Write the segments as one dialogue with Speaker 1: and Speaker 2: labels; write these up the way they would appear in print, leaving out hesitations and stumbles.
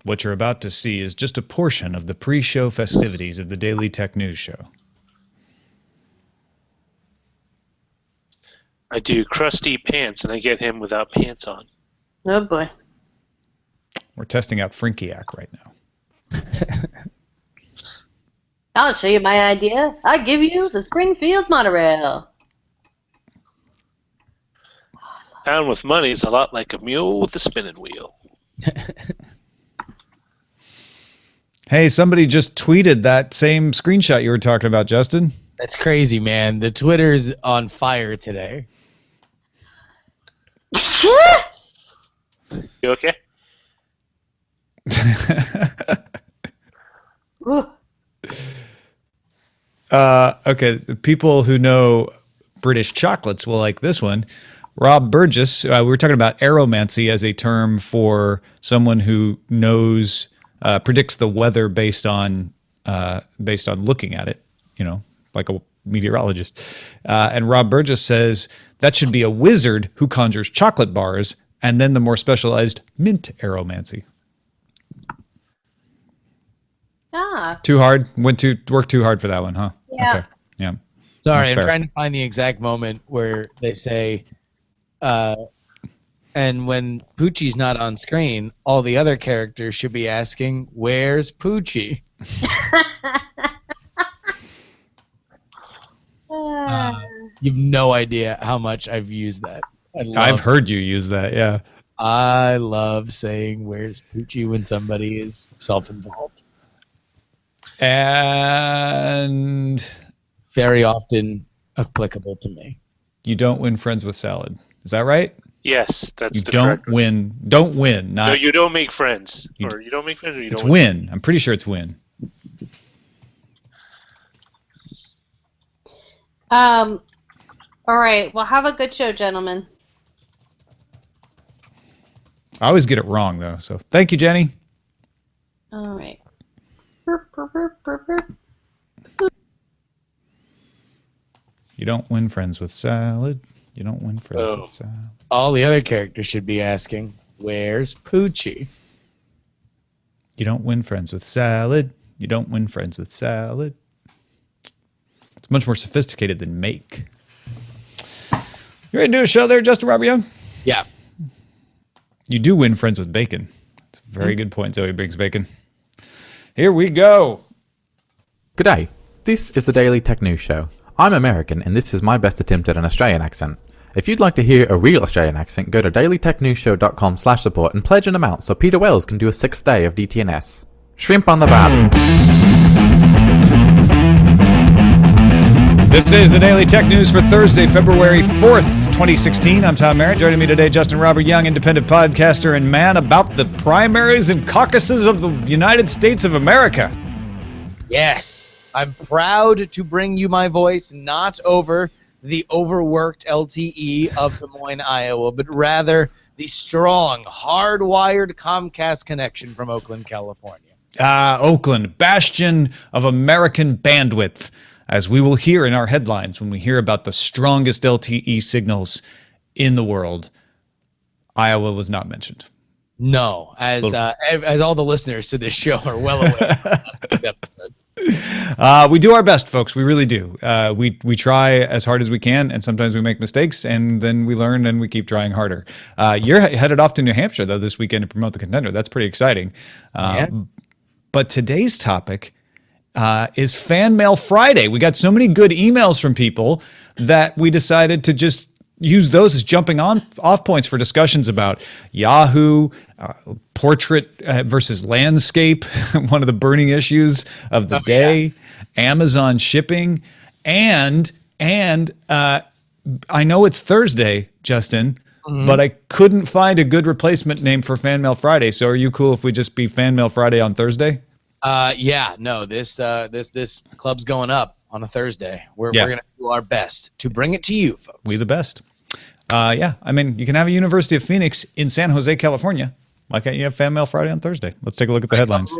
Speaker 1: What you're about to see is just a portion of the pre-show festivities of the Daily Tech News Show.
Speaker 2: I do crusty pants, and I get him without pants on.
Speaker 3: Oh, boy.
Speaker 1: We're testing out Frinkiac right now.
Speaker 3: I'll show you my idea. I give you the Springfield monorail.
Speaker 2: Pound with money is a lot like a mule with a spinning wheel.
Speaker 1: Hey, somebody just tweeted that same screenshot you were talking about, Justin.
Speaker 4: That's crazy, man. The Twitter's on fire today.
Speaker 2: You okay?
Speaker 1: Okay, the people who know British chocolates will like this one. Rob Burgess, we were talking about aeromancy as a term for someone who knows, predicts the weather based on looking at it, like a meteorologist. And Rob Burgess says that should be a wizard who conjures chocolate bars, and then the more specialized mint aeromancy.
Speaker 3: Ah.
Speaker 1: Too hard? Worked too hard for that one, huh?
Speaker 3: Yeah.
Speaker 1: Okay. Yeah.
Speaker 4: Sorry,
Speaker 1: That's
Speaker 4: I'm
Speaker 1: fair.
Speaker 4: trying to find the exact moment where they say, and when Poochie's not on screen, all the other characters should be asking, "Where's Poochie?" You've no idea how much I've used that.
Speaker 1: I've heard you use that, yeah.
Speaker 4: I love saying "Where's Poochie" when somebody is self-involved.
Speaker 1: And
Speaker 4: Very often applicable to me.
Speaker 1: you don't win friends with salad. Is that right?
Speaker 2: Yes, that's
Speaker 1: You
Speaker 2: the
Speaker 1: don't
Speaker 2: correct
Speaker 1: win. Don't win.
Speaker 2: No,
Speaker 1: Not
Speaker 2: you don't make friends.
Speaker 1: You
Speaker 2: Or you don't make friends, or you
Speaker 1: it's
Speaker 2: don't
Speaker 1: win. I'm pretty sure it's win.
Speaker 3: All right. Well, have a good show, gentlemen.
Speaker 1: I always get it wrong though. So thank you, Jenny.
Speaker 3: All right.
Speaker 1: You don't win friends with salad. You don't win friends with salad.
Speaker 4: All the other characters should be asking, "Where's Poochie?"
Speaker 1: You don't win friends with salad. You don't win friends with salad. It's much more sophisticated than make. You ready to do a show there, Justin Robert Young?
Speaker 4: Yeah.
Speaker 1: You do win friends with bacon. That's a very good point, Zoe Briggs Bacon. Here we go.
Speaker 5: G'day, this is the Daily Tech News Show. I'm American and this is my best attempt at an Australian accent. If you'd like to hear a real Australian accent, go to dailytechnewsshow.com/support and pledge an amount so Peter Wells can do a 6th day of DTNS. Shrimp on the bab.
Speaker 1: This is the Daily Tech News for Thursday, February 4th, 2016. I'm Tom Merritt. Joining me today, Justin Robert Young, independent podcaster and man about the primaries and caucuses of the United States of America.
Speaker 4: Yes. I'm proud to bring you my voice, not over the overworked LTE of Des Moines, Iowa, but rather the strong, hardwired Comcast connection from Oakland, California.
Speaker 1: Oakland, bastion of American bandwidth, as we will hear in our headlines when we hear about the strongest LTE signals in the world. Iowa was not mentioned.
Speaker 4: No, as all the listeners to this show are well aware.
Speaker 1: We do our best, folks. We really do. We try as hard as we can, and sometimes we make mistakes, and then we learn, and we keep trying harder. You're headed off to New Hampshire, though, this weekend to promote The Contender. That's pretty exciting.
Speaker 4: Yeah.
Speaker 1: But today's topic is Fan Mail Friday. We got so many good emails from people that we decided to just use those as jumping off points for discussions about Yahoo, portrait versus landscape, one of the burning issues of the day, Amazon shipping, and I know it's Thursday, Justin, but I couldn't find a good replacement name for Fan Mail Friday. So are you cool if we just be Fan Mail Friday on Thursday?
Speaker 4: Yeah, no, this club's going up on a Thursday. We're going to do our best to bring it to you, folks.
Speaker 1: We the best. Yeah, I mean, you can have a University of Phoenix in San Jose, California. Why can't you have Fan Mail Friday on Thursday? Let's take a look at the headlines.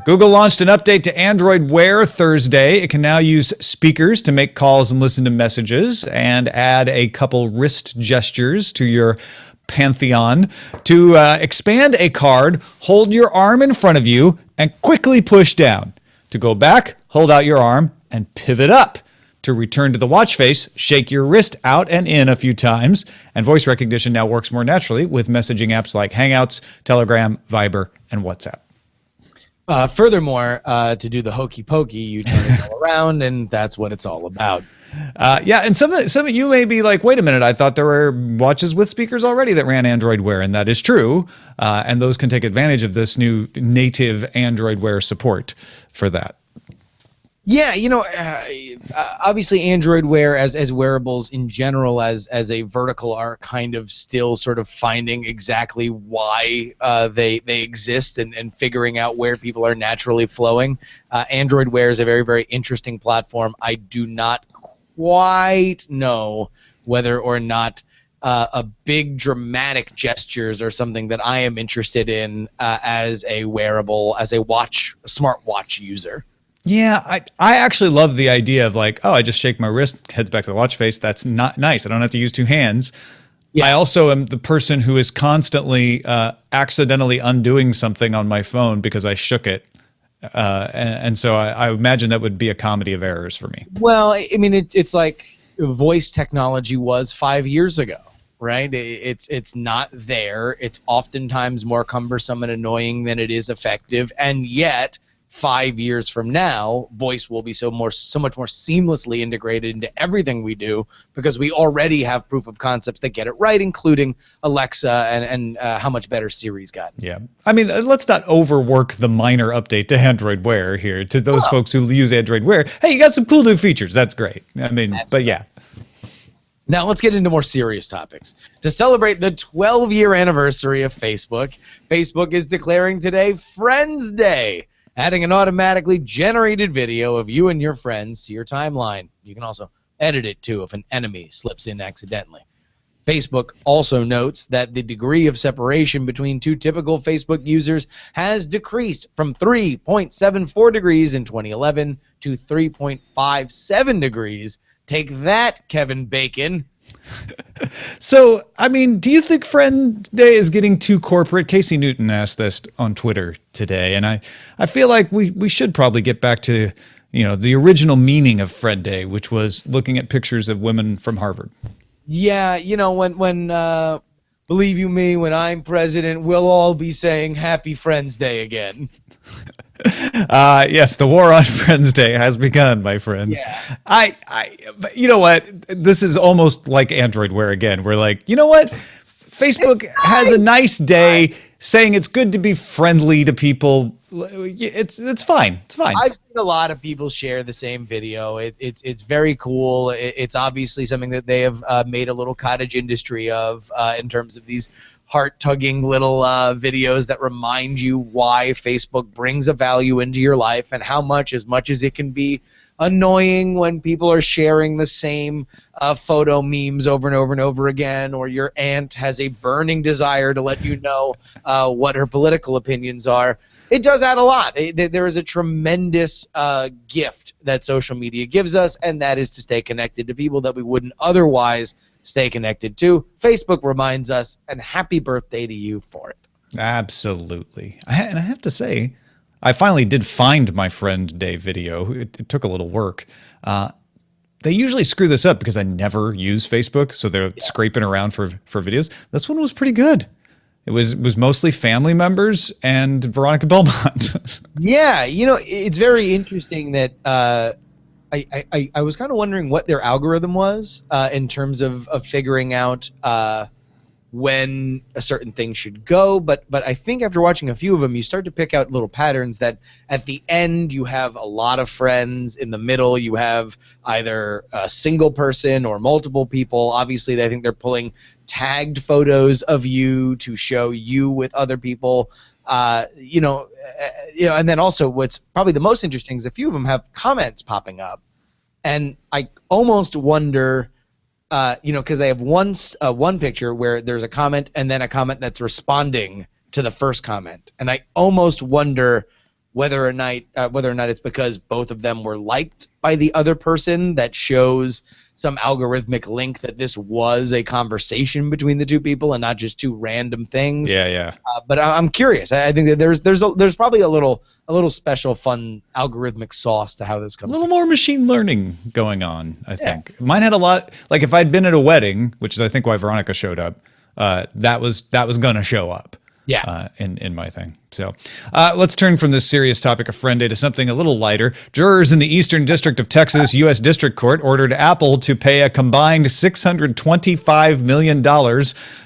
Speaker 1: Google launched an update to Android Wear Thursday. It can now use speakers to make calls and listen to messages and add a couple wrist gestures to your pantheon to expand a card, hold your arm in front of you, and quickly push down. To go back, hold out your arm and pivot up. To return to the watch face, shake your wrist out and in a few times. And voice recognition now works more naturally with messaging apps like Hangouts, Telegram, Viber, and WhatsApp.
Speaker 4: Furthermore, to do the hokey pokey, you turn it all around, and that's what it's all about.
Speaker 1: Yeah, and some of you may be like, wait a minute, I thought there were watches with speakers already that ran Android Wear, and that is true. And those can take advantage of this new native Android Wear support for that.
Speaker 4: Yeah, obviously Android Wear as wearables in general as a vertical are kind of still sort of finding exactly why they exist and figuring out where people are naturally flowing. Android Wear is a very, very interesting platform. I do not quite know whether or not a big dramatic gestures are something that I am interested in as a wearable, as a smartwatch user.
Speaker 1: Yeah, I actually love the idea of like, oh, I just shake my wrist, heads back to the watch face. That's not nice. I don't have to use two hands. Yeah. I also am the person who is constantly accidentally undoing something on my phone because I shook it. And so I imagine that would be a comedy of errors for me.
Speaker 4: Well, I mean, it's like voice technology was 5 years ago, right? It's not there. It's oftentimes more cumbersome and annoying than it is effective, and yet 5 years from now, voice will be so much more seamlessly integrated into everything we do because we already have proof of concepts that get it right, including Alexa and how much better Siri's gotten.
Speaker 1: Yeah. I mean, let's not overwork the minor update to Android Wear here. To those folks who use Android Wear, hey, you got some cool new features. That's great. I mean, but yeah.
Speaker 4: Now let's get into more serious topics. To celebrate the 12-year anniversary of Facebook, Facebook is declaring today Friends Day, adding an automatically generated video of you and your friends to your timeline. You can also edit it, too, if an enemy slips in accidentally. Facebook also notes that the degree of separation between two typical Facebook users has decreased from 3.74 degrees in 2011 to 3.57 degrees. Take that, Kevin Bacon.
Speaker 1: So, I mean, do you think Friend Day is getting too corporate? Casey Newton asked this on Twitter today, and I feel like we should probably get back to, the original meaning of Friend Day, which was looking at pictures of women from Harvard.
Speaker 4: Yeah, when believe you me, when I'm president, we'll all be saying Happy Friends Day again.
Speaker 1: Yes, the war on Friends Day has begun, my friends.
Speaker 4: Yeah.
Speaker 1: But you know what? This is almost like Android Wear again. We're like, you know what? Facebook has a nice day saying it's good to be friendly to people. It's fine. It's fine.
Speaker 4: I've seen a lot of people share the same video. It's very cool. It's obviously something that they have made a little cottage industry of in terms of these heart-tugging little videos that remind you why Facebook brings a value into your life and how much as it can be annoying when people are sharing the same photo memes over and over and over again, or your aunt has a burning desire to let you know what her political opinions are. It does add a lot. There is a tremendous gift that social media gives us, and that is to stay connected to people that we wouldn't otherwise stay connected to. Facebook reminds us, and happy birthday to you for it.
Speaker 1: Absolutely. And I have to say, I finally did find my Friend Day video. It took a little work. They usually screw this up because I never use Facebook, so they're scraping around for videos. This one was pretty good. It was mostly family members and Veronica Belmont. Yeah,
Speaker 4: it's very interesting that I was kind of wondering what their algorithm was in terms of figuring out when a certain thing should go, but I think after watching a few of them, you start to pick out little patterns that at the end you have a lot of friends, in the middle you have either a single person or multiple people. Obviously, I think they're pulling tagged photos of you to show you with other people. And then also what's probably the most interesting is a few of them have comments popping up, and I almost wonder. Because they have one picture where there's a comment and then a comment that's responding to the first comment, and I almost wonder whether or not it's because both of them were liked by the other person that shows some algorithmic link that this was a conversation between the two people and not just two random things.
Speaker 1: Yeah.
Speaker 4: But I'm curious. I think that there's probably a little special fun algorithmic sauce to how this
Speaker 1: A
Speaker 4: comes.
Speaker 1: little more machine learning going on, I think. Mine had a lot, like if I'd been at a wedding, which is I think why Veronica showed up, that was going to show up.
Speaker 4: Yeah.
Speaker 1: In my thing. So let's turn from this serious topic of Friend Day to something a little lighter. Jurors in the Eastern District of Texas U.S. District Court ordered Apple to pay a combined $625 million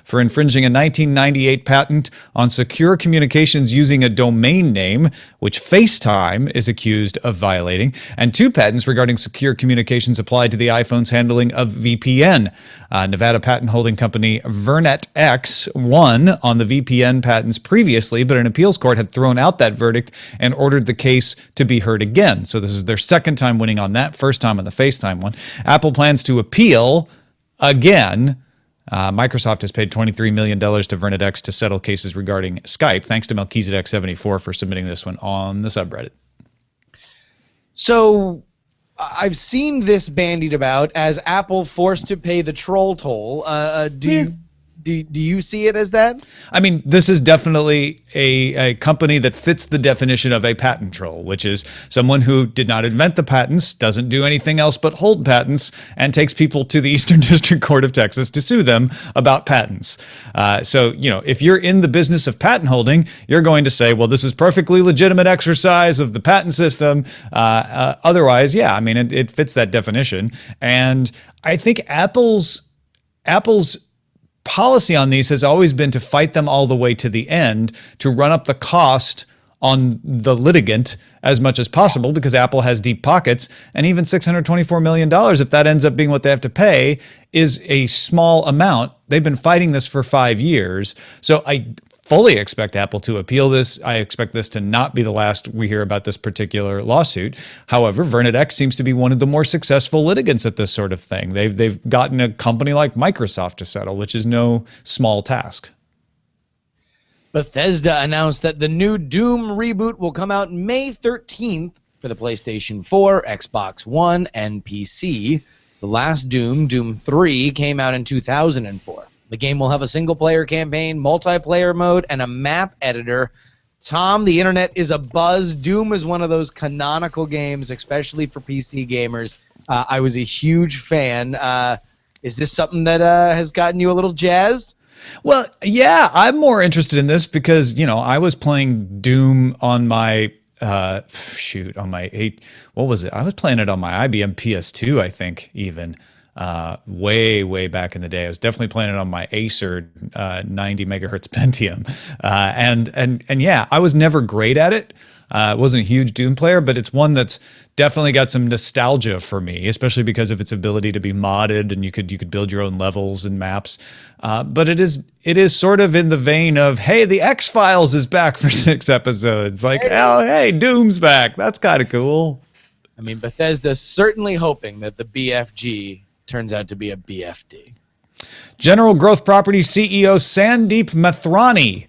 Speaker 1: for infringing a 1998 patent on secure communications using a domain name, which FaceTime is accused of violating, and 2 patents regarding secure communications applied to the iPhone's handling of VPN. Nevada patent holding company VernetX won on the VPN patents previously, but an appeals court had thrown out that verdict and ordered the case to be heard again. So this is their second time winning on that, first time on the FaceTime one. Apple plans to appeal again. Microsoft has paid $23 million to VernetX to settle cases regarding Skype. Thanks to Melchizedek74 for submitting this one on the subreddit.
Speaker 4: So I've seen this bandied about as Apple forced to pay the troll toll. Do you see it as that?
Speaker 1: I mean, this is definitely a company that fits the definition of a patent troll, which is someone who did not invent the patents, doesn't do anything else but hold patents, and takes people to the Eastern District Court of Texas to sue them about patents. So, if you're in the business of patent holding, you're going to say, well, this is perfectly legitimate exercise of the patent system. Otherwise, yeah, I mean, it fits that definition. And I think Apple's policy on these has always been to fight them all the way to the end, to run up the cost on the litigant as much as possible, because Apple has deep pockets, and even $624 million, if that ends up being what they have to pay, is a small amount. They've been fighting this for 5 years. So I fully expect Apple to appeal this. I expect this to not be the last we hear about this particular lawsuit. However, VernetX seems to be one of the more successful litigants at this sort of thing. They've gotten a company like Microsoft to settle, which is no small task.
Speaker 4: Bethesda announced that the new Doom reboot will come out May 13th for the PlayStation 4, Xbox One, and PC. The last Doom, Doom 3, came out in 2004. The game will have a single-player campaign, multiplayer mode, and a map editor. Tom, the internet is abuzz. Doom is one of those canonical games, especially for PC gamers. I was a huge fan. Is this something that has gotten you a little jazzed?
Speaker 1: Well, yeah, I'm more interested in this because, I was playing Doom on my on my 8, what was it? I was playing it on my IBM PS2, I think, even. Way back in the day. I was definitely playing it on my Acer 90 megahertz Pentium. And yeah, I was never great at it. Wasn't a huge Doom player, but it's one that's definitely got some nostalgia for me, especially because of its ability to be modded and you could build your own levels and maps. But it is sort of in the vein of, hey, the X-Files is back for 6 episodes. Like, hey, Doom's back. That's kind of cool.
Speaker 4: I mean, Bethesda's certainly hoping that the BFG turns out to be a BFD.
Speaker 1: General Growth Properties CEO Sandeep Mathrani,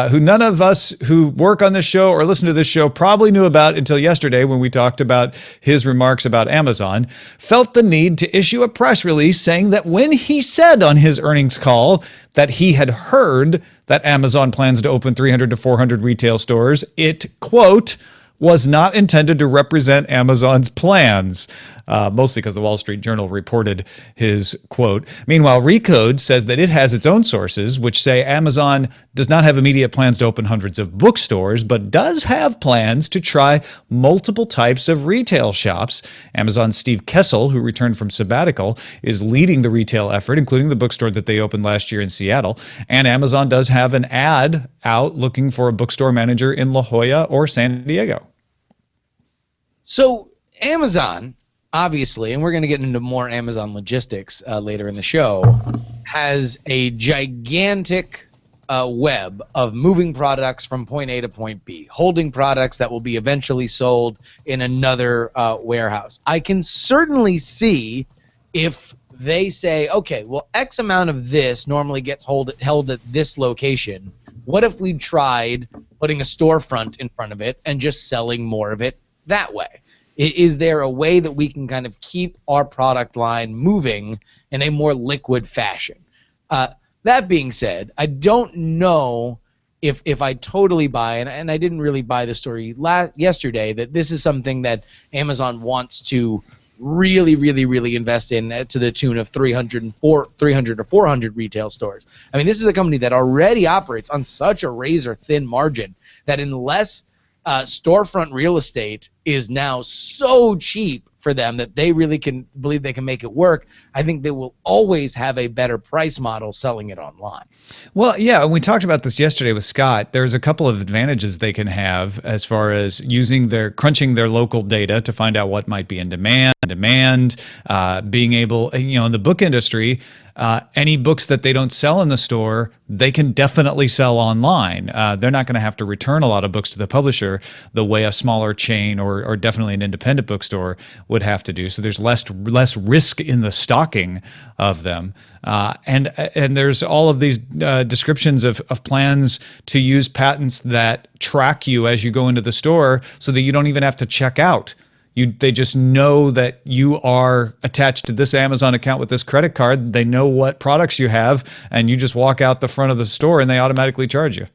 Speaker 1: who none of us who work on this show or listen to this show probably knew about until yesterday when we talked about his remarks about Amazon, felt the need to issue a press release saying that when he said on his earnings call that he had heard that Amazon plans to open 300 to 400 retail stores, it, quote, was not intended to represent Amazon's plans, mostly because the Wall Street Journal reported his quote. Meanwhile, Recode says that it has its own sources, which say Amazon does not have immediate plans to open hundreds of bookstores, but does have plans to try multiple types of retail shops. Amazon's Steve Kessel, who returned from sabbatical, is leading the retail effort, including the bookstore that they opened last year in Seattle. And Amazon does have an ad out looking for a bookstore manager in La Jolla or San Diego.
Speaker 4: So Amazon, obviously, and we're going to get into more Amazon logistics later in the show, has a gigantic web of moving products from point A to point B, holding products that will be eventually sold in another warehouse. I can certainly see if they say, okay, well, X amount of this normally gets held at this location. What if we tried putting a storefront in front of it and just selling more of it that way? Is there a way that we can kind of keep our product line moving in a more liquid fashion? That being said, I don't know if I totally buy, and I didn't really buy the story yesterday, that this is something that Amazon wants to really, really, really invest in to the tune of 300 or 400 retail stores. I mean, this is a company that already operates on such a razor-thin margin that unless storefront real estate is now so cheap for them that they really can believe they can make it work, I think they will always have a better price model selling it online.
Speaker 1: Well, yeah, and we talked about this yesterday with Scott. There's a couple of advantages they can have as far as crunching their local data to find out what might be in demand, being able, in the book industry, any books that they don't sell in the store, they can definitely sell online. They're not going to have to return a lot of books to the publisher the way a smaller chain or definitely an independent bookstore would have to do. So there's less risk in the stocking of them. And there's all of these descriptions of plans to use patents that track you as you go into the store so that you don't even have to check out. They just know that you are attached to this Amazon account with this credit card. They know what products you have, and you just walk out the front of the store and they automatically charge you.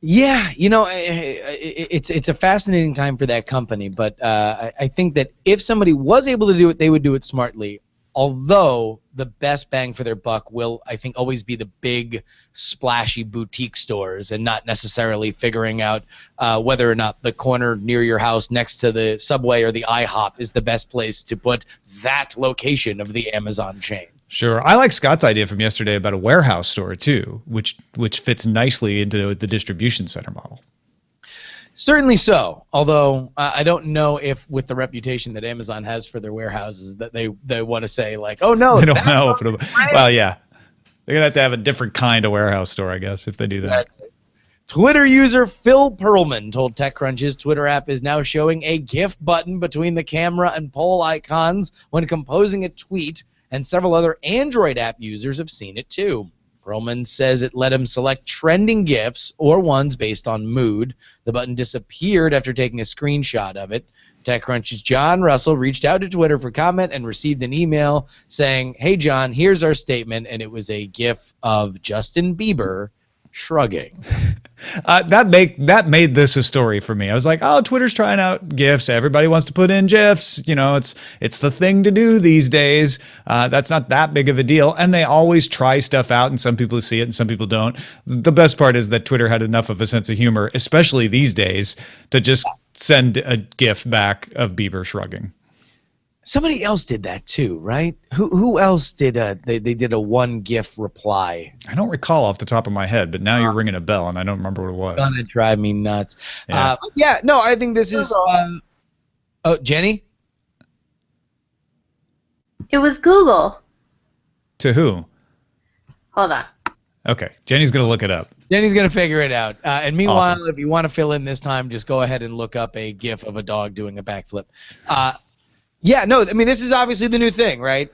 Speaker 4: Yeah, it's a fascinating time for that company, but I think that if somebody was able to do it, they would do it smartly. Although the best bang for their buck will, I think, always be the big, splashy boutique stores and not necessarily figuring out whether or not the corner near your house next to the Subway or the IHOP is the best place to put that location of the Amazon chain.
Speaker 1: Sure. I like Scott's idea from yesterday about a warehouse store, too, which fits nicely into the distribution center model.
Speaker 4: Certainly so, although I don't know if with the reputation that Amazon has for their warehouses that they want to say like, oh no,
Speaker 1: they don't want to open them. Well, yeah, they're gonna have to have a different kind of warehouse store, I guess, if they do that.
Speaker 4: Twitter user Phil Perlman told TechCrunch's Twitter app is now showing a GIF button between the camera and poll icons when composing a tweet, and several other Android app users have seen it too. Perlman says it let him select trending GIFs or ones based on mood. The button disappeared after taking a screenshot of it. TechCrunch's John Russell reached out to Twitter for comment and received an email saying, "Hey John, here's our statement," and it was a GIF of Justin Bieber shrugging.
Speaker 1: That made this a story for me. I was like, oh, Twitter's trying out GIFs. Everybody wants to put in GIFs. It's the thing to do these days. That's not that big of a deal. And they always try stuff out, and some people see it and some people don't. The best part is that Twitter had enough of a sense of humor, especially these days, to just send a GIF back of Bieber shrugging.
Speaker 4: Somebody else did that too, right? Who else did they did a one GIF reply?
Speaker 1: I don't recall off the top of my head, but now you're ringing a bell, and I don't remember what it was.
Speaker 4: It's gonna drive me nuts.
Speaker 1: Yeah.
Speaker 4: No, I think this is. Oh, Jenny.
Speaker 3: It was Google.
Speaker 1: To who?
Speaker 3: Hold on.
Speaker 1: Okay, Jenny's gonna look it up.
Speaker 4: Jenny's gonna figure it out. And meanwhile,
Speaker 1: Awesome.
Speaker 4: if you want to fill in this time, just go ahead and look up a GIF of a dog doing a backflip. Yeah, no, I mean, this is obviously the new thing, right?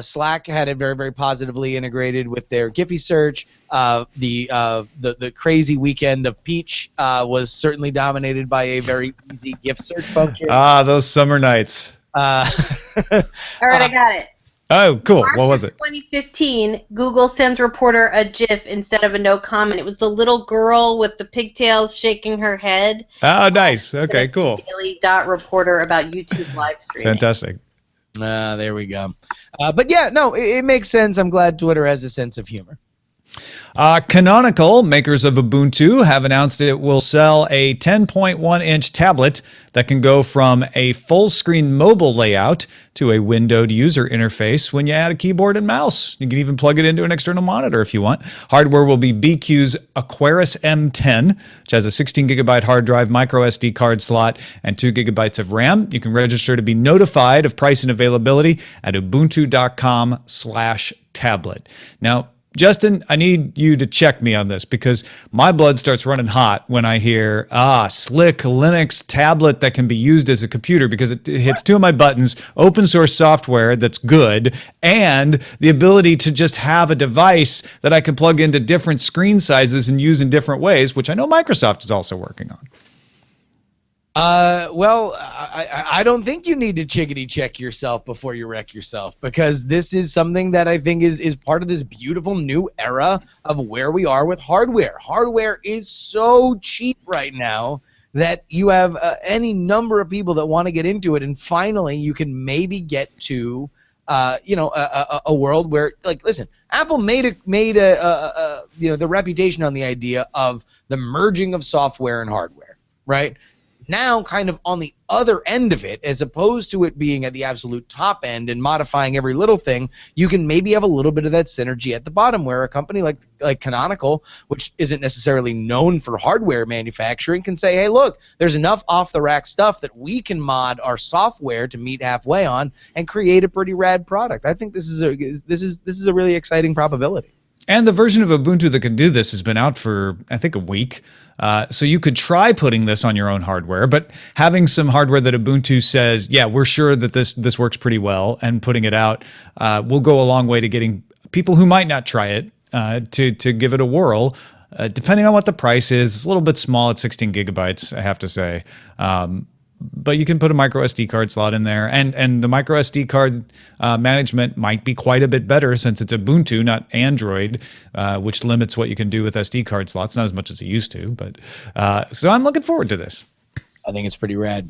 Speaker 4: Slack had it very, very positively integrated with their Giphy search. The crazy weekend of Peach was certainly dominated by a very easy GIF search function.
Speaker 1: Those summer nights.
Speaker 3: All right, I got it.
Speaker 1: Oh, cool.
Speaker 3: March
Speaker 1: What was
Speaker 3: of
Speaker 1: it?
Speaker 3: 2015, Google sends reporter a GIF instead of a no comment. It was the little girl with the pigtails shaking her head.
Speaker 1: Oh, nice. Okay, cool.
Speaker 3: Daily reporter about YouTube live streaming.
Speaker 1: Fantastic.
Speaker 4: There we go. But yeah, no, it makes sense. I'm glad Twitter has a sense of humor.
Speaker 1: Canonical, makers of Ubuntu, have announced it will sell a 10.1-inch tablet that can go from a full-screen mobile layout to a windowed user interface when you add a keyboard and mouse. You can even plug it into an external monitor if you want. Hardware will be BQ's Aquarius M10, which has a 16-gigabyte hard drive, micro SD card slot, and 2 gigabytes of RAM. You can register to be notified of price and availability at ubuntu.com/tablet. Now, Justin, I need you to check me on this because my blood starts running hot when I hear, slick Linux tablet that can be used as a computer, because it hits two of my buttons, open source software that's good, and the ability to just have a device that I can plug into different screen sizes and use in different ways, which I know Microsoft is also working on.
Speaker 4: Well, I don't think you need to chickadee check yourself before you wreck yourself, because this is something that I think is part of this beautiful new era of where we are with hardware. Hardware is so cheap right now that you have any number of people that want to get into it, and finally you can maybe get to a world where, like, listen, Apple made the reputation on the idea of the merging of software and hardware, right? Now, kind of on the other end of it, as opposed to it being at the absolute top end and modifying every little thing, you can maybe have a little bit of that synergy at the bottom, where a company like Canonical, which isn't necessarily known for hardware manufacturing, can say, hey, look, there's enough off-the-rack stuff that we can mod our software to meet halfway on and create a pretty rad product. I think this is a really exciting probability.
Speaker 1: And the version of Ubuntu that can do this has been out for, I think, a week. So you could try putting this on your own hardware, but having some hardware that Ubuntu says, yeah, we're sure that this works pretty well, and putting it out will go a long way to getting people who might not try it to give it a whirl. Depending on what the price is, it's a little bit small at 16 gigabytes, I have to say. But you can put a micro SD card slot in there, and the micro SD card management might be quite a bit better since it's Ubuntu, not Android, which limits what you can do with SD card slots, not as much as it used to. But so I'm looking forward to this.
Speaker 4: I think it's pretty rad.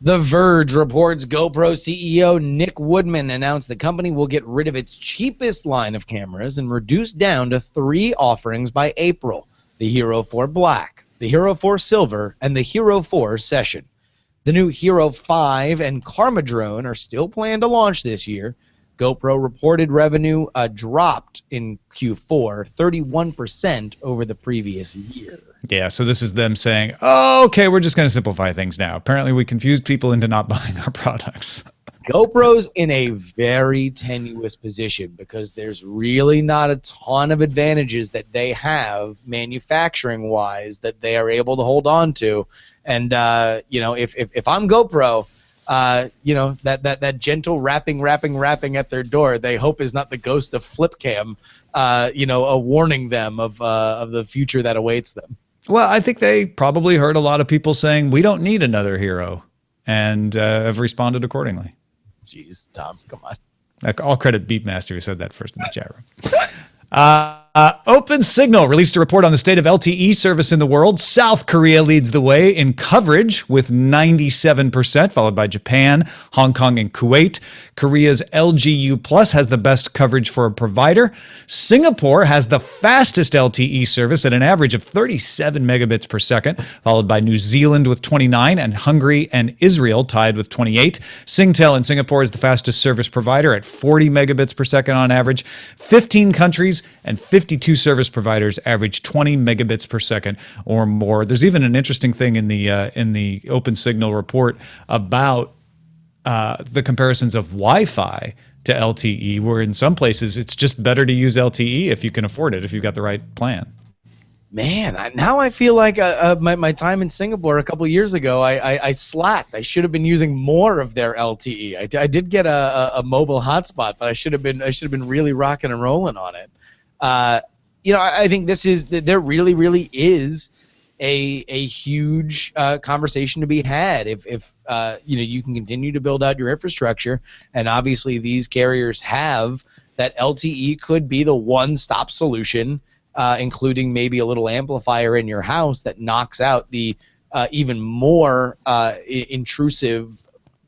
Speaker 4: The Verge reports GoPro CEO Nick Woodman announced the company will get rid of its cheapest line of cameras and reduce down to 3 offerings by April: the Hero 4 Black, the Hero 4 Silver, and the Hero 4 Session. The new Hero 5 and Karma drone are still planned to launch this year. GoPro reported revenue dropped in Q4 31% over the previous year.
Speaker 1: Yeah, so this is them saying, oh, okay, we're just going to simplify things now. Apparently we confused people into not buying our products.
Speaker 4: GoPro's in a very tenuous position because there's really not a ton of advantages that they have manufacturing-wise that they are able to hold on to. And if I'm GoPro, that gentle rapping at their door, they hope is not the ghost of Flipcam, warning them of the future that awaits them.
Speaker 1: Well, I think they probably heard a lot of people saying we don't need another Hero, and have responded accordingly.
Speaker 4: Jeez, Tom, come on.
Speaker 1: I'll credit Beatmaster who said that first in the chat room. OpenSignal released a report on the state of LTE service in the world. South Korea leads the way in coverage with 97%, followed by Japan, Hong Kong, and Kuwait. Korea's LGU Plus has the best coverage for a provider. Singapore has the fastest LTE service at an average of 37 megabits per second, followed by New Zealand with 29, and Hungary and Israel tied with 28. Singtel in Singapore is the fastest service provider at 40 megabits per second on average. 15 countries and 52 service providers average 20 megabits per second or more. There's even an interesting thing in the OpenSignal report about the comparisons of Wi-Fi to LTE, where in some places it's just better to use LTE if you can afford it, if you've got the right plan.
Speaker 4: Man, now I feel like my time in Singapore a couple years ago, I slacked. I should have been using more of their LTE. I did get a mobile hotspot, but I should have been really rocking and rolling on it. I think there really is a huge conversation to be had if you can continue to build out your infrastructure, and obviously these carriers have that. LTE could be the one-stop solution, including maybe a little amplifier in your house that knocks out the even more intrusive,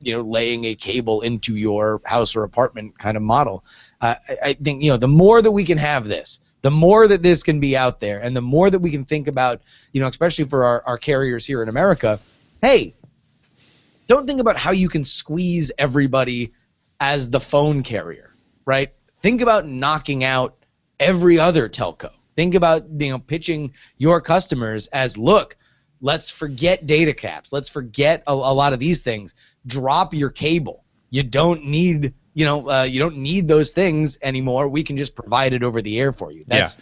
Speaker 4: laying a cable into your house or apartment kind of model. I think the more that we can have this, the more that this can be out there, and the more that we can think about, especially for our carriers here in America, hey, don't think about how you can squeeze everybody as the phone carrier, right? Think about knocking out every other telco. Think about pitching your customers as, look, let's forget data caps. Let's forget a lot of these things. Drop your cable. You don't need those things anymore. We can just provide it over the air for you. That's,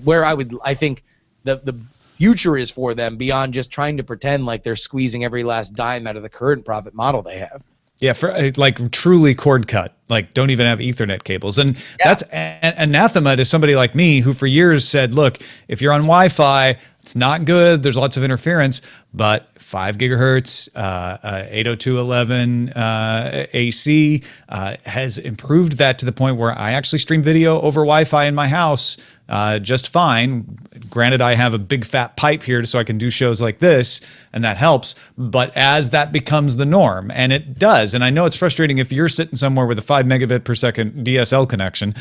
Speaker 4: where I think the future is for them, beyond just trying to pretend like they're squeezing every last dime out of the current profit model they have.
Speaker 1: Yeah, for like truly cord cut, like don't even have Ethernet cables. And that's anathema to somebody like me who for years said, look, if you're on Wi-Fi, It's not good. There's lots of interference, but 5 gigahertz, 802.11 AC has improved that to the point where I actually stream video over Wi-Fi in my house just fine. Granted, I have a big fat pipe here so I can do shows like this, and that helps. But as that becomes the norm, and it does, and I know it's frustrating if you're sitting somewhere with a 5 megabit per second DSL connection,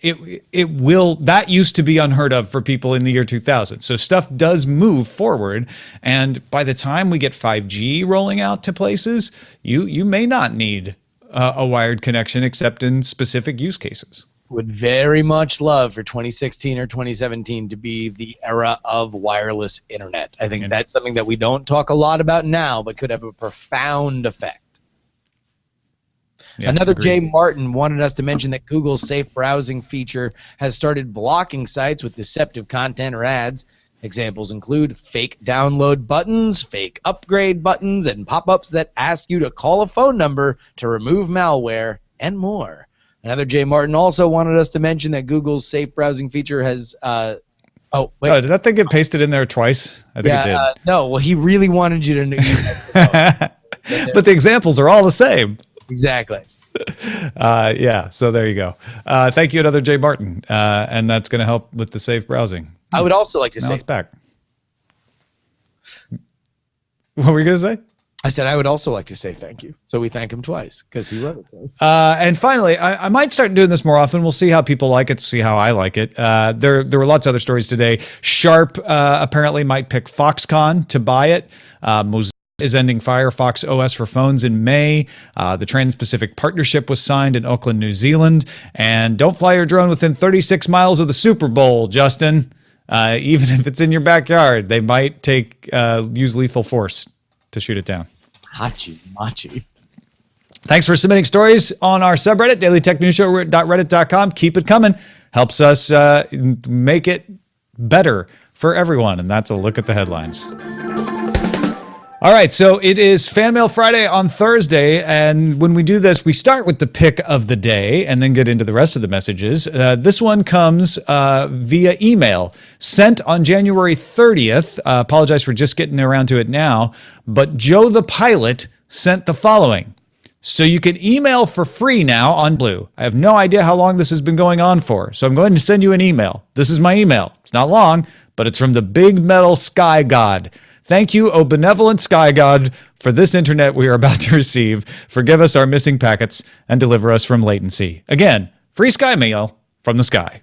Speaker 1: it will. That used to be unheard of for people in the year 2000. So stuff does move forward, and by the time we get 5G rolling out to places, you may not need a wired connection except in specific use cases.
Speaker 4: Would very much love for 2016 or 2017 to be the era of wireless internet. I think that's something that we don't talk a lot about now, but could have a profound effect. Yeah, Another agreed. J. Martin wanted us to mention that Google's safe browsing feature has started blocking sites with deceptive content or ads. Examples include fake download buttons, fake upgrade buttons, and pop-ups that ask you to call a phone number to remove malware, and more. Another J. Martin also wanted us to mention that Google's safe browsing feature has did
Speaker 1: that thing get pasted in there twice? I think it did.
Speaker 4: No, well, he really wanted you to know.
Speaker 1: But the examples are all the same.
Speaker 4: Exactly.
Speaker 1: Yeah, so there you go. Thank you, Another J. Martin. And that's going to help with the safe browsing.
Speaker 4: I would also like to
Speaker 1: now
Speaker 4: say...
Speaker 1: it's back. What were you going to say?
Speaker 4: I said I would also like to say thank you. So we thank him twice because he wrote it to us.
Speaker 1: And finally, I might start doing this more often. We'll see how people like it, see how I like it. There were lots of other stories today. Sharp apparently might pick Foxconn to buy it. Mozilla is ending Firefox OS for phones in May. The Trans-Pacific Partnership was signed in Auckland, New Zealand. And don't fly your drone within 36 miles of the Super Bowl, Justin. Even if it's in your backyard, they might use lethal force to shoot it down.
Speaker 4: Hachi machi.
Speaker 1: Thanks for submitting stories on our subreddit, dailytechnewsshow.reddit.com. Keep it coming. Helps us make it better for everyone. And that's a look at the headlines. All right, so it is Fan Mail Friday on Thursday, and when we do this, we start with the pick of the day and then get into the rest of the messages. This one comes via email, sent on January 30th. Apologize for just getting around to it now, but Joe the Pilot sent the following. So you can email for free now on Blue. I have no idea how long this has been going on for, so I'm going to send you an email. This is my email. It's not long, but it's from the Big Metal Sky God. Thank you, O benevolent sky god, for this internet we are about to receive. Forgive us our missing packets and deliver us from latency. Again, free sky mail from the sky.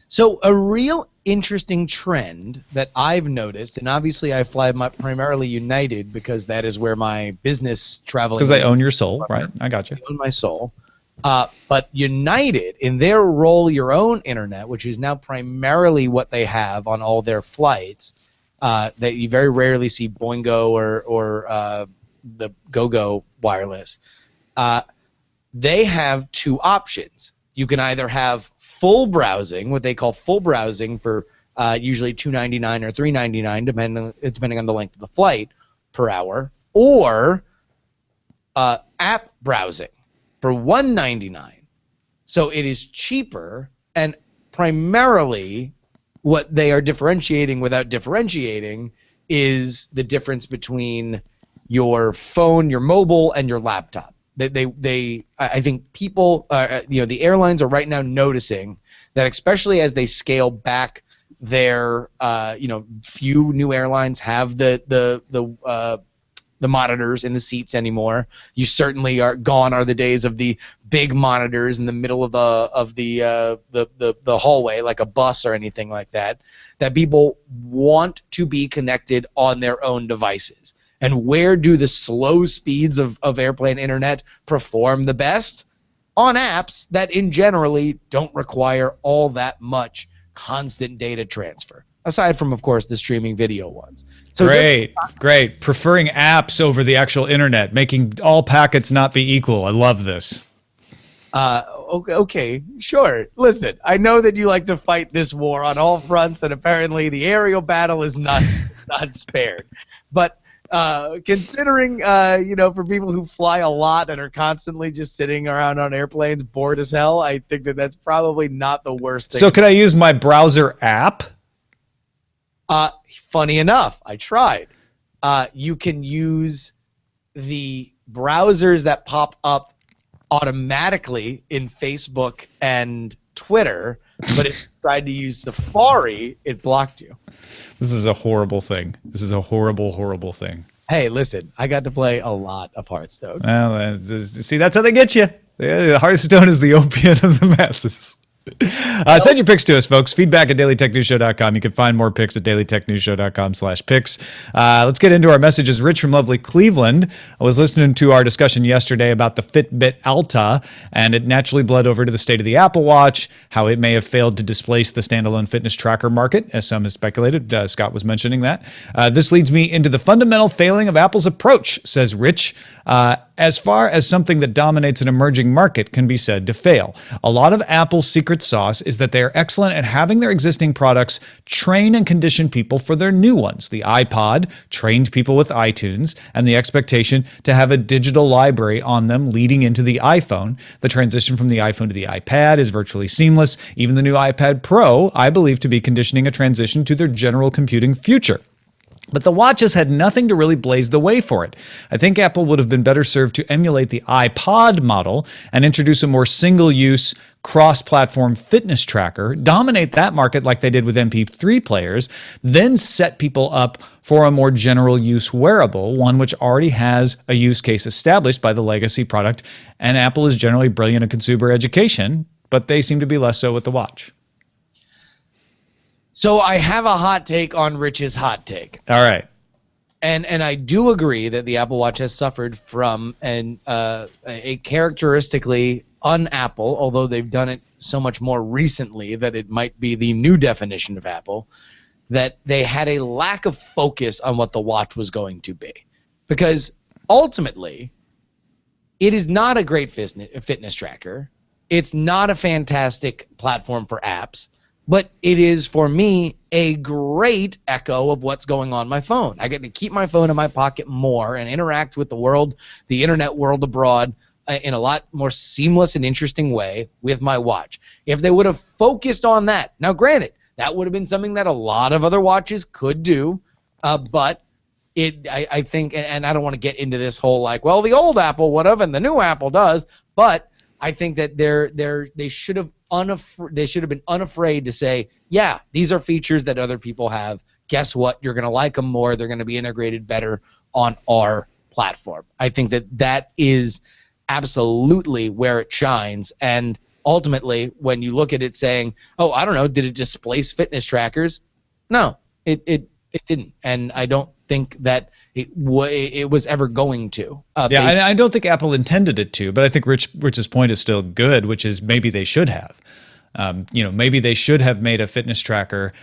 Speaker 4: So a real interesting trend that I've noticed, and obviously I fly primarily United because that is where my business traveling.
Speaker 1: Because they own your soul, right? I got you.
Speaker 4: They own my soul. But United, in their roll your own internet, which is now primarily what they have on all their flights, that you very rarely see Boingo or the GoGo wireless. They have two options. You can either have full browsing, what they call full browsing for usually $2.99 or $3.99, depending on the length of the flight per hour, or app browsing for $1.99. So it is cheaper, and primarily what they are differentiating without differentiating is the difference between your phone, your mobile, and your laptop. I think people, the airlines are right now noticing that, especially as they scale back their, few new airlines have the monitors in the seats anymore. You certainly are the days of the big monitors in the middle of the hallway, like a bus or anything like that. That people want to be connected on their own devices. And where do the slow speeds of airplane internet perform the best? On apps that in generally don't require all that much constant data transfer. Aside from, of course, the streaming video ones. So great. Preferring apps over the actual internet, making all packets not be equal. I love this. Okay, sure. Listen, I know that you like to fight this war on all fronts, and apparently the aerial battle is not spared. But considering, for people who fly a lot and are constantly just sitting around on airplanes bored as hell, I think that's probably not the worst thing.
Speaker 1: So can I use my browser app?
Speaker 4: Funny enough, I tried. You can use the browsers that pop up automatically in Facebook and Twitter, but if you tried to use Safari, it blocked you.
Speaker 1: This is a horrible thing. This is a horrible, horrible thing.
Speaker 4: Hey, listen, I got to play a lot of Hearthstone.
Speaker 1: Well, see, that's how they get you. Hearthstone is the opiate of the masses. Send your picks to us, folks. Feedback at dailytechnewsshow.com. You can find more picks at dailytechnewsshow.com/picks. Let's get into our messages. Rich from lovely Cleveland. I was listening to our discussion yesterday about the Fitbit Alta, and it naturally bled over to the state of the Apple Watch, how it may have failed to displace the standalone fitness tracker market, as some have speculated. Scott was mentioning that. This leads me into the fundamental failing of Apple's approach, says Rich. As far as something that dominates an emerging market can be said to fail. A lot of Apple's secret sauce is that they are excellent at having their existing products train and condition people for their new ones. The iPod trained people with iTunes and the expectation to have a digital library on them leading into the iPhone. The transition from the iPhone to the iPad is virtually seamless. Even the new iPad Pro, I believe to be conditioning a transition to their general computing future. But the watches had nothing to really blaze the way for it. I think Apple would have been better served to emulate the iPod model and introduce a more single-use, cross-platform fitness tracker, dominate that market like they did with MP3 players, then set people up for a more general-use wearable, one which already has a use case established by the legacy product, and Apple is generally brilliant at consumer education, but they seem to be less so with the watch.
Speaker 4: So I have a hot take on Rich's hot take.
Speaker 1: All right.
Speaker 4: And I do agree that the Apple Watch has suffered from a characteristically un-Apple, although they've done it so much more recently that it might be the new definition of Apple, that they had a lack of focus on what the watch was going to be. Because ultimately, it is not a great fitness tracker. It's not a fantastic platform for apps. But it is, for me, a great echo of what's going on my phone. I get to keep my phone in my pocket more and interact with the world, the internet world abroad, in a lot more seamless and interesting way with my watch. If they would have focused on that, now granted, that would have been something that a lot of other watches could do, but I think, and I don't want to get into this whole like, well, the old Apple would have and the new Apple does, but I think that they should have been unafraid to say, yeah, these are features that other people have. Guess what? You're going to like them more. They're going to be integrated better on our platform. I think that is absolutely where it shines. And ultimately, when you look at it saying, oh, I don't know, did it displace fitness trackers? No, it didn't. And I don't think that it was ever going to.
Speaker 1: I don't think Apple intended it to, but I think Rich's point is still good, which is maybe they should have. Maybe they should have made a fitness tracker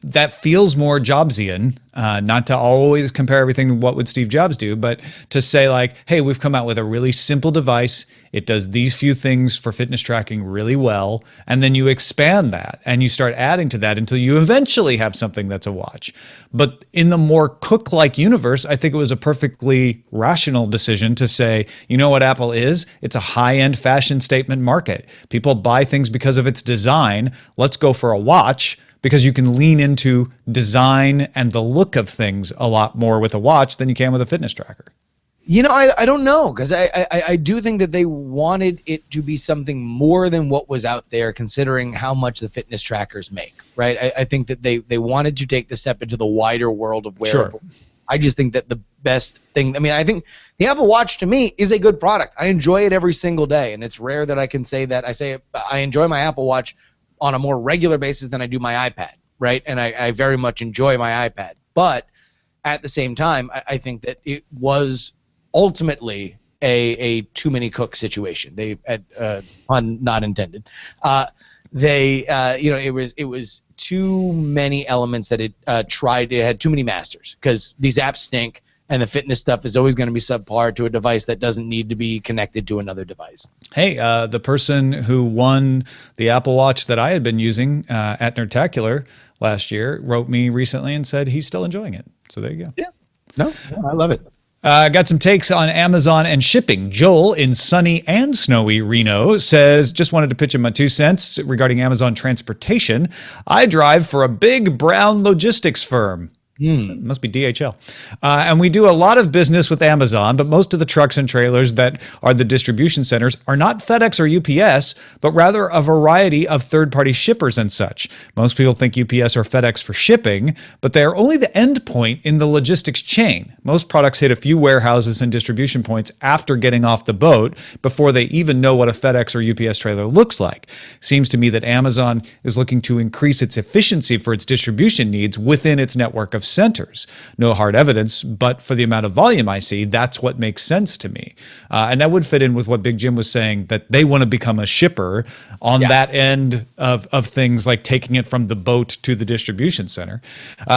Speaker 1: that feels more Jobsian, not to always compare everything to what would Steve Jobs do, but to say like, hey, we've come out with a really simple device. It does these few things for fitness tracking really well. And then you expand that and you start adding to that until you eventually have something that's a watch. But in the more Cook-like universe, I think it was a perfectly rational decision to say, you know what Apple is? It's a high-end fashion statement market. People buy things because of its design. Let's go for a watch, because you can lean into design and the look of things a lot more with a watch than you can with a fitness tracker.
Speaker 4: You know, I don't know, because I do think that they wanted it to be something more than what was out there, considering how much the fitness trackers make, right? I think that they wanted to take the step into the wider world of wearable. Sure. I just think that the best thing, I think the Apple Watch to me is a good product. I enjoy it every single day, and it's rare that I can say that. I enjoy my Apple Watch on a more regular basis than I do my iPad, right? And I very much enjoy my iPad. But at the same time, I think that it was ultimately a too many cooks situation. They pun not intended. It was too many elements that it tried. It had too many masters, because these apps stink, and the fitness stuff is always going to be subpar to a device that doesn't need to be connected to another device.
Speaker 1: Hey, the person who won the Apple Watch that I had been using at Nerdtacular last year wrote me recently and said he's still enjoying it. So there you go.
Speaker 4: Yeah. No, I love it.
Speaker 1: Got some takes on Amazon and shipping. Joel in sunny and snowy Reno says, just wanted to pitch in my 2 cents regarding Amazon transportation. I drive for a big brown logistics firm. Must be DHL. And we do a lot of business with Amazon, but most of the trucks and trailers that are the distribution centers are not FedEx or UPS, but rather a variety of third-party shippers and such. Most people think UPS or FedEx for shipping, but they are only the end point in the logistics chain. Most products hit a few warehouses and distribution points after getting off the boat before they even know what a FedEx or UPS trailer looks like. Seems to me that Amazon is looking to increase its efficiency for its distribution needs within its network of centers. No hard evidence, but for the amount of volume I see, that's what makes sense to me. And that would fit in with what Big Jim was saying, that they want to become a shipper on that end of things, like taking it from the boat to the distribution center.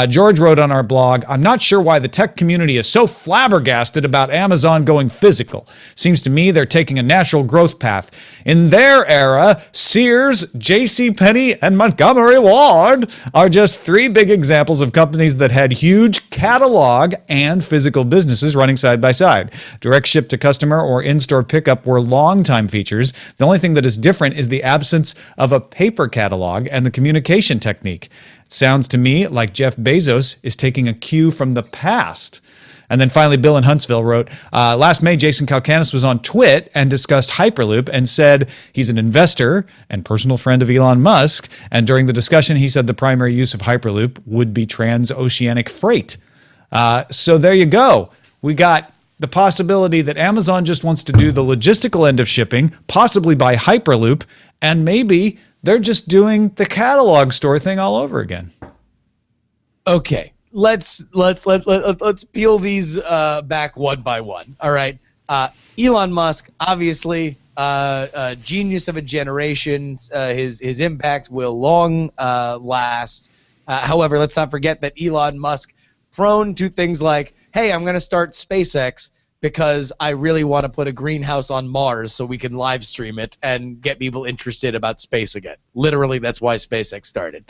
Speaker 1: George wrote on our blog, I'm not sure why the tech community is so flabbergasted about Amazon going physical. Seems to me they're taking a natural growth path. In their era, Sears, JCPenney, and Montgomery Ward are just 3 big examples of companies that had huge catalog and physical businesses running side by side. Direct ship to customer or in-store pickup were long-time features. The only thing that is different is the absence of a paper catalog and the communication technique. It sounds to me like Jeff Bezos is taking a cue from the past. And then finally, Bill in Huntsville wrote, last May, Jason Calacanis was on Twit and discussed Hyperloop and said he's an investor and personal friend of Elon Musk. And during the discussion, he said the primary use of Hyperloop would be transoceanic freight. So there you go. We got the possibility that Amazon just wants to do the logistical end of shipping, possibly by Hyperloop, and maybe they're just doing the catalog store thing all over again.
Speaker 4: Okay. Let's peel these back one by one. All right. Elon Musk, obviously, genius of a generation. His impact will long last. However, let's not forget that Elon Musk, prone to things like, hey, I'm going to start SpaceX because I really want to put a greenhouse on Mars so we can live stream it and get people interested about space again. Literally, that's why SpaceX started.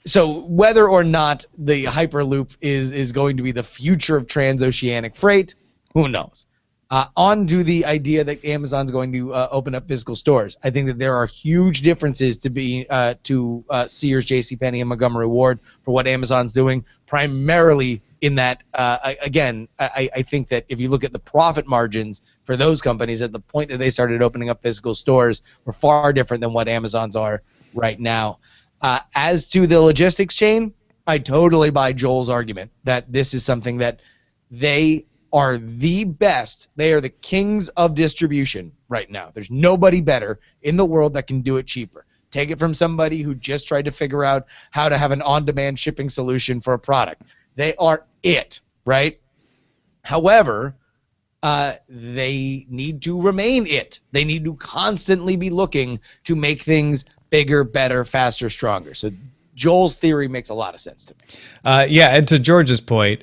Speaker 4: So whether or not the Hyperloop is going to be the future of transoceanic freight, who knows? On to the idea that Amazon's going to open up physical stores. I think that there are huge differences to Sears, JCPenney, and Montgomery Ward for what Amazon's doing, primarily in that, again, I think that if you look at the profit margins for those companies at the point that they started opening up physical stores were far different than what Amazon's are right now. As to the logistics chain, I totally buy Joel's argument that this is something that they are the best. They are the kings of distribution right now. There's nobody better in the world that can do it cheaper. Take it from somebody who just tried to figure out how to have an on-demand shipping solution for a product. They are it, right? However, they need to remain it. They need to constantly be looking to make things bigger, better, faster, stronger. So Joel's theory makes a lot of sense to me.
Speaker 1: Yeah, and to George's point,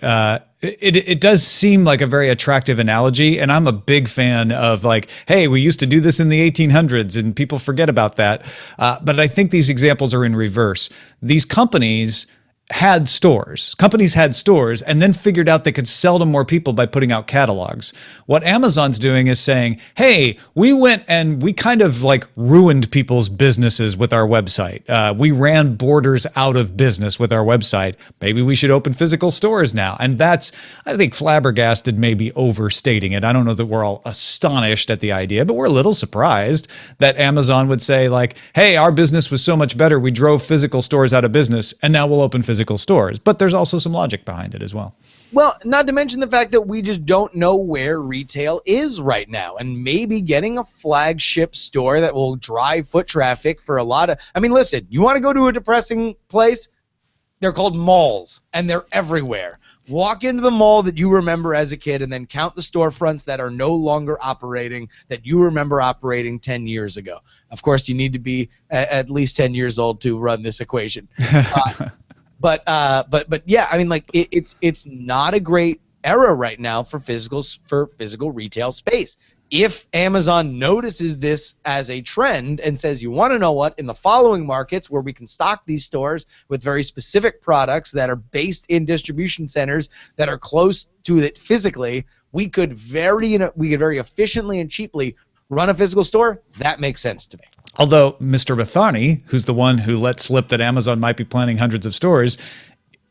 Speaker 1: it does seem like a very attractive analogy, and I'm a big fan of, like, hey, we used to do this in the 1800s, and people forget about that. But I think these examples are in reverse. These companies had stores. Companies had stores and then figured out they could sell to more people by putting out catalogs. What Amazon's doing is saying, hey, we went and we kind of like ruined people's businesses with our website. We ran Borders out of business with our website. Maybe we should open physical stores now. And that's, I think, flabbergasted may be overstating it. I don't know that we're all astonished at the idea, but we're a little surprised that Amazon would say, like, hey, our business was so much better, we drove physical stores out of business, and now we'll open physical stores. But there's also some logic behind it as well.
Speaker 4: Well, not to mention the fact that we just don't know where retail is right now. And maybe getting a flagship store that will drive foot traffic for a lot of... I mean, listen, you want to go to a depressing place? They're called malls, and they're everywhere. Walk into the mall that you remember as a kid and then count the storefronts that are no longer operating that you remember operating 10 years ago. Of course, you need to be at least 10 years old to run this equation. But yeah, I mean, like it's not a great era right now for physical retail space. if Amazon notices this as a trend and says, you want to know what, in the following markets where we can stock these stores with very specific products that are based in distribution centers that are close to it physically, we could very efficiently and cheaply run a physical store, that makes sense to me.
Speaker 1: Although Mr. Bethany, who's the one who let slip that Amazon might be planning hundreds of stores,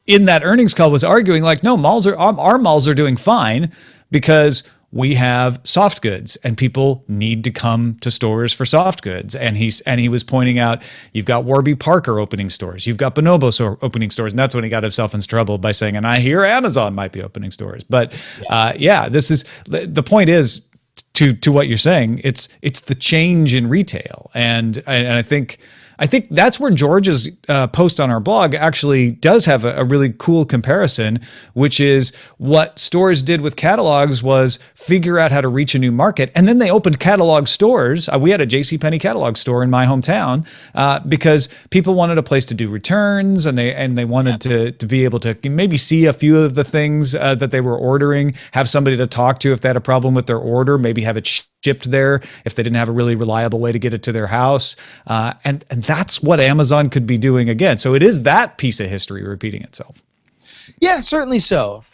Speaker 1: in that earnings call was arguing like, no, our malls are doing fine because we have soft goods and people need to come to stores for soft goods. And he was pointing out, you've got Warby Parker opening stores, you've got Bonobos opening stores. And that's when he got himself in trouble by saying, and I hear Amazon might be opening stores. But this is the point is to what you're saying. It's the change in retail. And I think that's where George's post on our blog actually does have a really cool comparison, which is what stores did with catalogs was figure out how to reach a new market. And then they opened catalog stores. We had a JCPenney catalog store in my hometown because people wanted a place to do returns and they wanted to be able to maybe see a few of the things that they were ordering, have somebody to talk to if they had a problem with their order, maybe have it shipped there if they didn't have a really reliable way to get it to their house. And that's what Amazon could be doing again. So it is that piece of history repeating itself.
Speaker 4: Yeah, certainly so.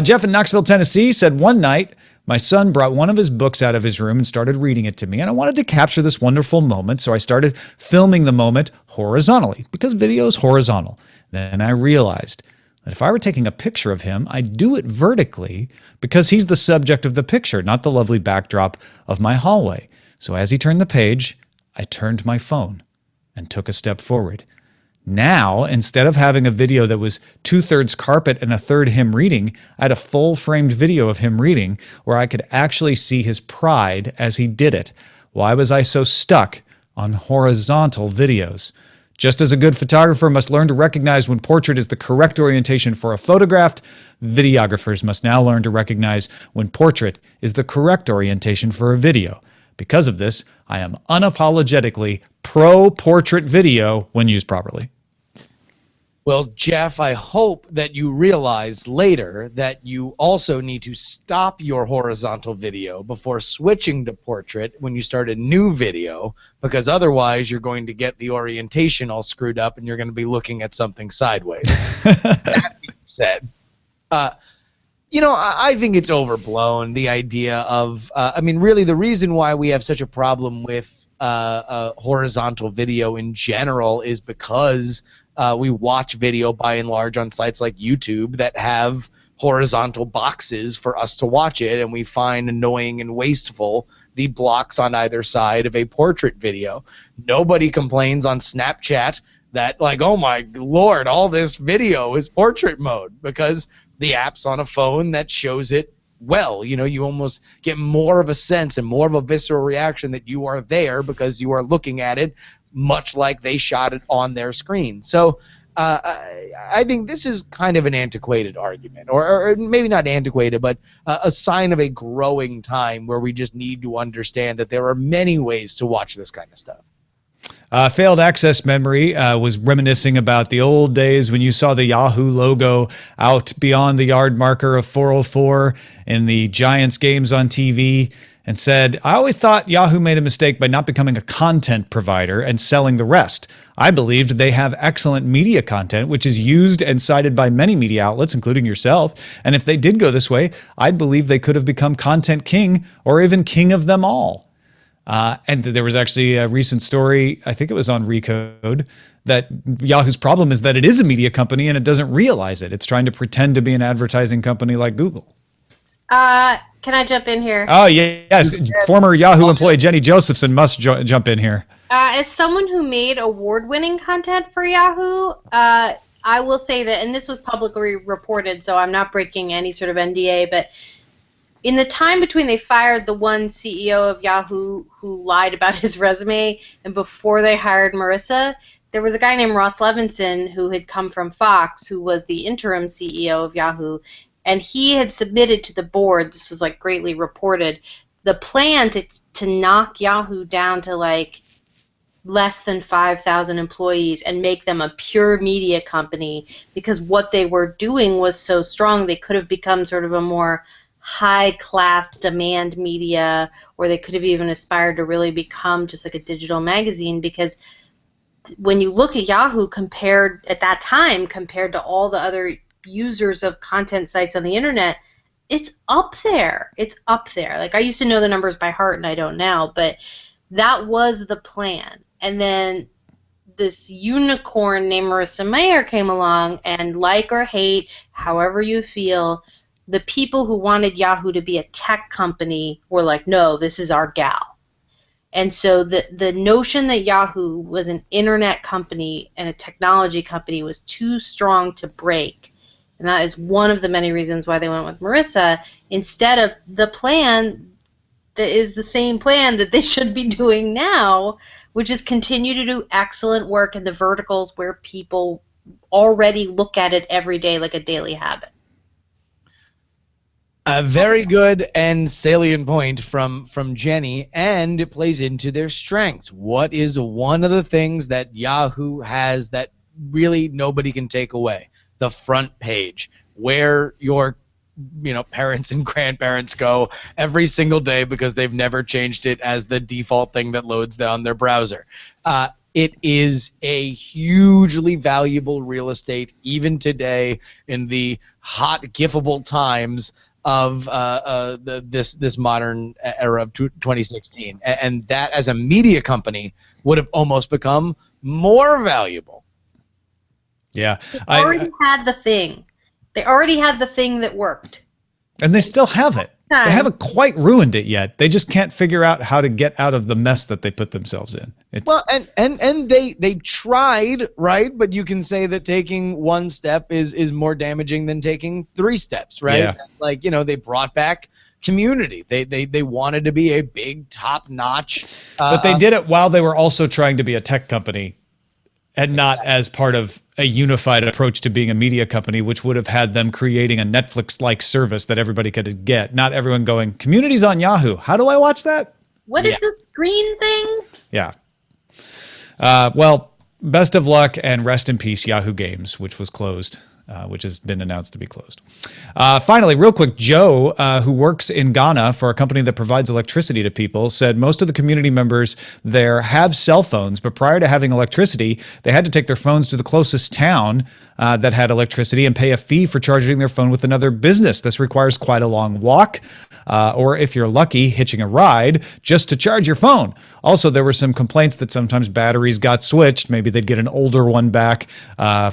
Speaker 1: Jeff in Knoxville, Tennessee said, one night, my son brought one of his books out of his room and started reading it to me, and I wanted to capture this wonderful moment, so I started filming the moment horizontally, because video is horizontal. Then I realized that if I were taking a picture of him, I'd do it vertically because he's the subject of the picture, not the lovely backdrop of my hallway. So as he turned the page, I turned my phone and took a step forward. Now, instead of having a video that was 2/3 carpet and 1/3 him reading, I had a full-framed video of him reading where I could actually see his pride as he did it. Why was I so stuck on horizontal videos? Just as a good photographer must learn to recognize when portrait is the correct orientation for a photograph, videographers must now learn to recognize when portrait is the correct orientation for a video. Because of this, I am unapologetically pro-portrait video when used properly.
Speaker 4: Well, Jeff, I hope that you realize later that you also need to stop your horizontal video before switching to portrait when you start a new video, because otherwise you're going to get the orientation all screwed up and you're going to be looking at something sideways. That being said, I think it's overblown, the idea of, really the reason why we have such a problem with horizontal video in general is because we watch video by and large on sites like YouTube that have horizontal boxes for us to watch it, and we find annoying and wasteful the blocks on either side of a portrait video. Nobody complains on Snapchat that, like, oh my Lord, all this video is portrait mode, because the app's on a phone that shows it well. You almost get more of a sense and more of a visceral reaction that you are there because you are looking at it much like they shot it on their screen. So I think this is kind of an antiquated argument, or maybe not antiquated, but a sign of a growing time where we just need to understand that there are many ways to watch this kind of stuff.
Speaker 1: Failed Access Memory was reminiscing about the old days when you saw the Yahoo logo out beyond the yard marker of 404 in the Giants games on TV, and said, I always thought Yahoo made a mistake by not becoming a content provider and selling the rest. I believed they have excellent media content, which is used and cited by many media outlets, including yourself. And if they did go this way, I'd believe they could have become content king or even king of them all. And there was actually a recent story, I think it was on Recode, that Yahoo's problem is that it is a media company and it doesn't realize it. It's trying to pretend to be an advertising company like Google.
Speaker 3: Can I jump in here?
Speaker 1: Oh, yes. Former Yahoo employee Jenny Josephson must jump in here.
Speaker 3: As someone who made award-winning content for Yahoo, I will say that, and this was publicly reported, so I'm not breaking any sort of NDA, but in the time between they fired the one CEO of Yahoo who lied about his resume and before they hired Marissa, there was a guy named Ross Levinson who had come from Fox, who was the interim CEO of Yahoo, and he had submitted to the board, this was like greatly reported, the plan to knock Yahoo down to like less than 5,000 employees and make them a pure media company, because what they were doing was so strong they could have become sort of a more high-class demand media, or they could have even aspired to really become just like a digital magazine, because when you look at Yahoo at that time compared to all the other users of content sites on the internet, it's up there. It's up there. Like, I used to know the numbers by heart, and I don't now, but that was the plan. And then this unicorn named Marissa Mayer came along, and like or hate, however you feel, the people who wanted Yahoo to be a tech company were like, no, this is our gal. And so the notion that Yahoo was an internet company and a technology company was too strong to break. And that is one of the many reasons why they went with Marissa instead of the plan that is the same plan that they should be doing now, which is continue to do excellent work in the verticals where people already look at it every day like a daily habit.
Speaker 4: A very good and salient point from Jenny, and it plays into their strengths. What is one of the things that Yahoo has that really nobody can take away? The front page, where your parents and grandparents go every single day because they've never changed it as the default thing that loads down their browser. It is a hugely valuable real estate even today in the hot gifable times of this modern era of 2016, and that as a media company would have almost become more valuable.
Speaker 1: Yeah,
Speaker 3: They already had the thing. They already had the thing that worked.
Speaker 1: And they still have it. They haven't quite ruined it yet. They just can't figure out how to get out of the mess that they put themselves in.
Speaker 4: Well, and they tried, right? But you can say that taking one step is more damaging than taking 3 steps, right?
Speaker 1: Yeah.
Speaker 4: Like, they brought back Community. They wanted to be a big top-notch.
Speaker 1: But they did it while they were also trying to be a tech company and not as part of a unified approach to being a media company, which would have had them creating a Netflix-like service that everybody could get. Not everyone going, Community's on Yahoo. How do I watch that?
Speaker 3: What is the screen thing?
Speaker 1: Yeah. Well, best of luck and rest in peace, Yahoo Games, which was closed, which has been announced to be closed. Finally, real quick, Joe, who works in Ghana for a company that provides electricity to people, said most of the community members there have cell phones, but prior to having electricity, they had to take their phones to the closest town that had electricity and pay a fee for charging their phone with another business. This requires quite a long walk, or if you're lucky, hitching a ride just to charge your phone. Also, there were some complaints that sometimes batteries got switched. Maybe they'd get an older one back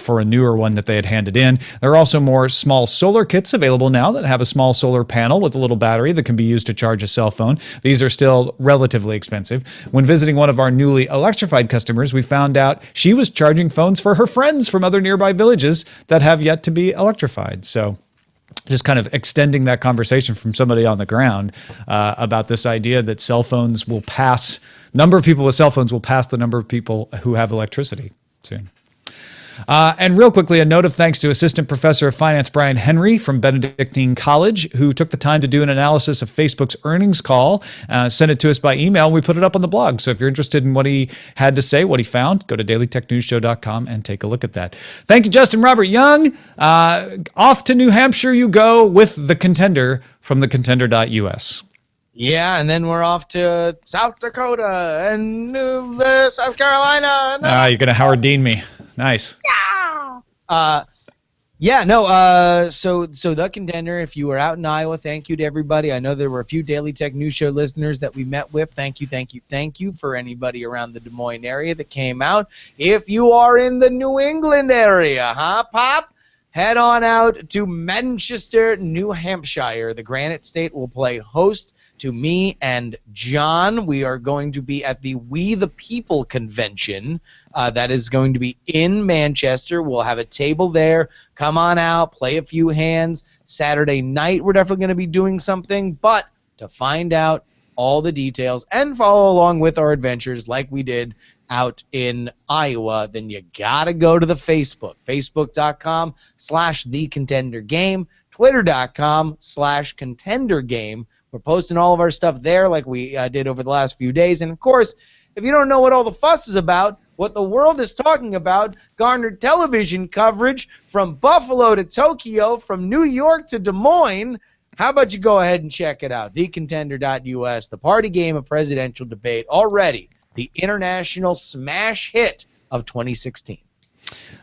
Speaker 1: for a newer one that they had handed in. There are also more small solar kits available now that have a small solar panel with a little battery that can be used to charge a cell phone. These are still relatively expensive. When visiting one of our newly electrified customers, we found out she was charging phones for her friends from other nearby villages that have yet to be electrified. So just kind of extending that conversation from somebody on the ground about this idea that cell phones will pass, number of people with cell phones will pass the number of people who have electricity soon. And real quickly, a note of thanks to Assistant Professor of Finance Brian Henry from Benedictine College, who took the time to do an analysis of Facebook's earnings call, sent it to us by email, and we put it up on the blog. So if you're interested in what he had to say, what he found, go to dailytechnewsshow.com and take a look at that. Thank you, Justin Robert Young. Off to New Hampshire you go with The Contender from thecontender.us.
Speaker 4: Yeah, and then we're off to South Dakota and South Carolina.
Speaker 1: You're going to Howard Dean me. Nice.
Speaker 4: So The Contender, if you were out in Iowa, thank you to everybody. I know there were a few Daily Tech News Show listeners that we met with. Thank you for anybody around the Des Moines area that came out. If you are in the New England area, Pop? Head on out to Manchester, New Hampshire. The Granite State will play host to me and John. We are going to be at the We the People convention. That is going to be in Manchester. We'll have a table there. Come on out, play a few hands. Saturday night, we're definitely going to be doing something. But to find out all the details and follow along with our adventures like we did out in Iowa, then you got to go to the facebook.com/thecontendergame, twitter.com/contendergame. We're posting all of our stuff there like we did over the last few days. And, of course, if you don't know what all the fuss is about, what the world is talking about, garnered television coverage from Buffalo to Tokyo, from New York to Des Moines, How about you go ahead and check it out? TheContender.us, the party game of presidential debate, already the international smash hit of 2016.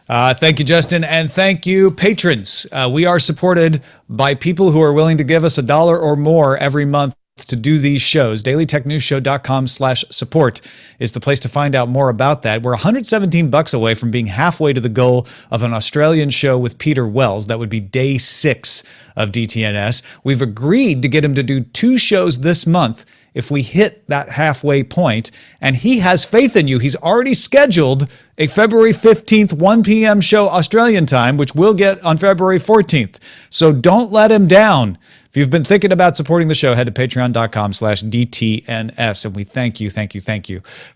Speaker 1: Thank you, Justin, and thank you, patrons. We are supported by people who are willing to give us $1 or more every month to do these shows. dailytechnewsshow.com/support is the place to find out more about that. We're $117 away from being halfway to the goal of an Australian show with Peter Wells. That would be day 6 of DTNS. We've agreed to get him to do 2 shows this month if we hit that halfway point, and he has faith in you. He's already scheduled a February 15th, 1 p.m. show Australian time, which we'll get on February 14th. So don't let him down. If you've been thinking about supporting the show, head to patreon.com/DTNS, and we thank you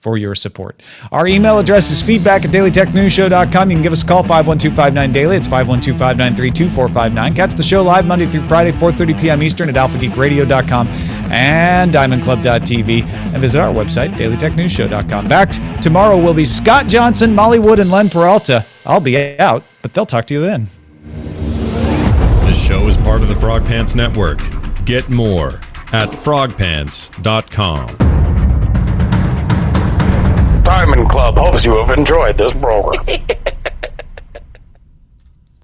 Speaker 1: for your support. Our email address is feedback@dailytechnewsshow.com. You can give us a call, 512-59-DAILY. It's 512-593-2459. Catch the show live Monday through Friday, 4:30 p.m. Eastern at alphageekradio.com and diamondclub.tv, and visit our website, dailytechnewsshow.com. Back tomorrow will be Scott Johnson, Molly Wood, and Len Peralta. I'll be out, but they'll talk to you then.
Speaker 6: This show is part of the Frog Pants Network. Get more at frogpants.com.
Speaker 7: Diamond Club hopes you have enjoyed this program.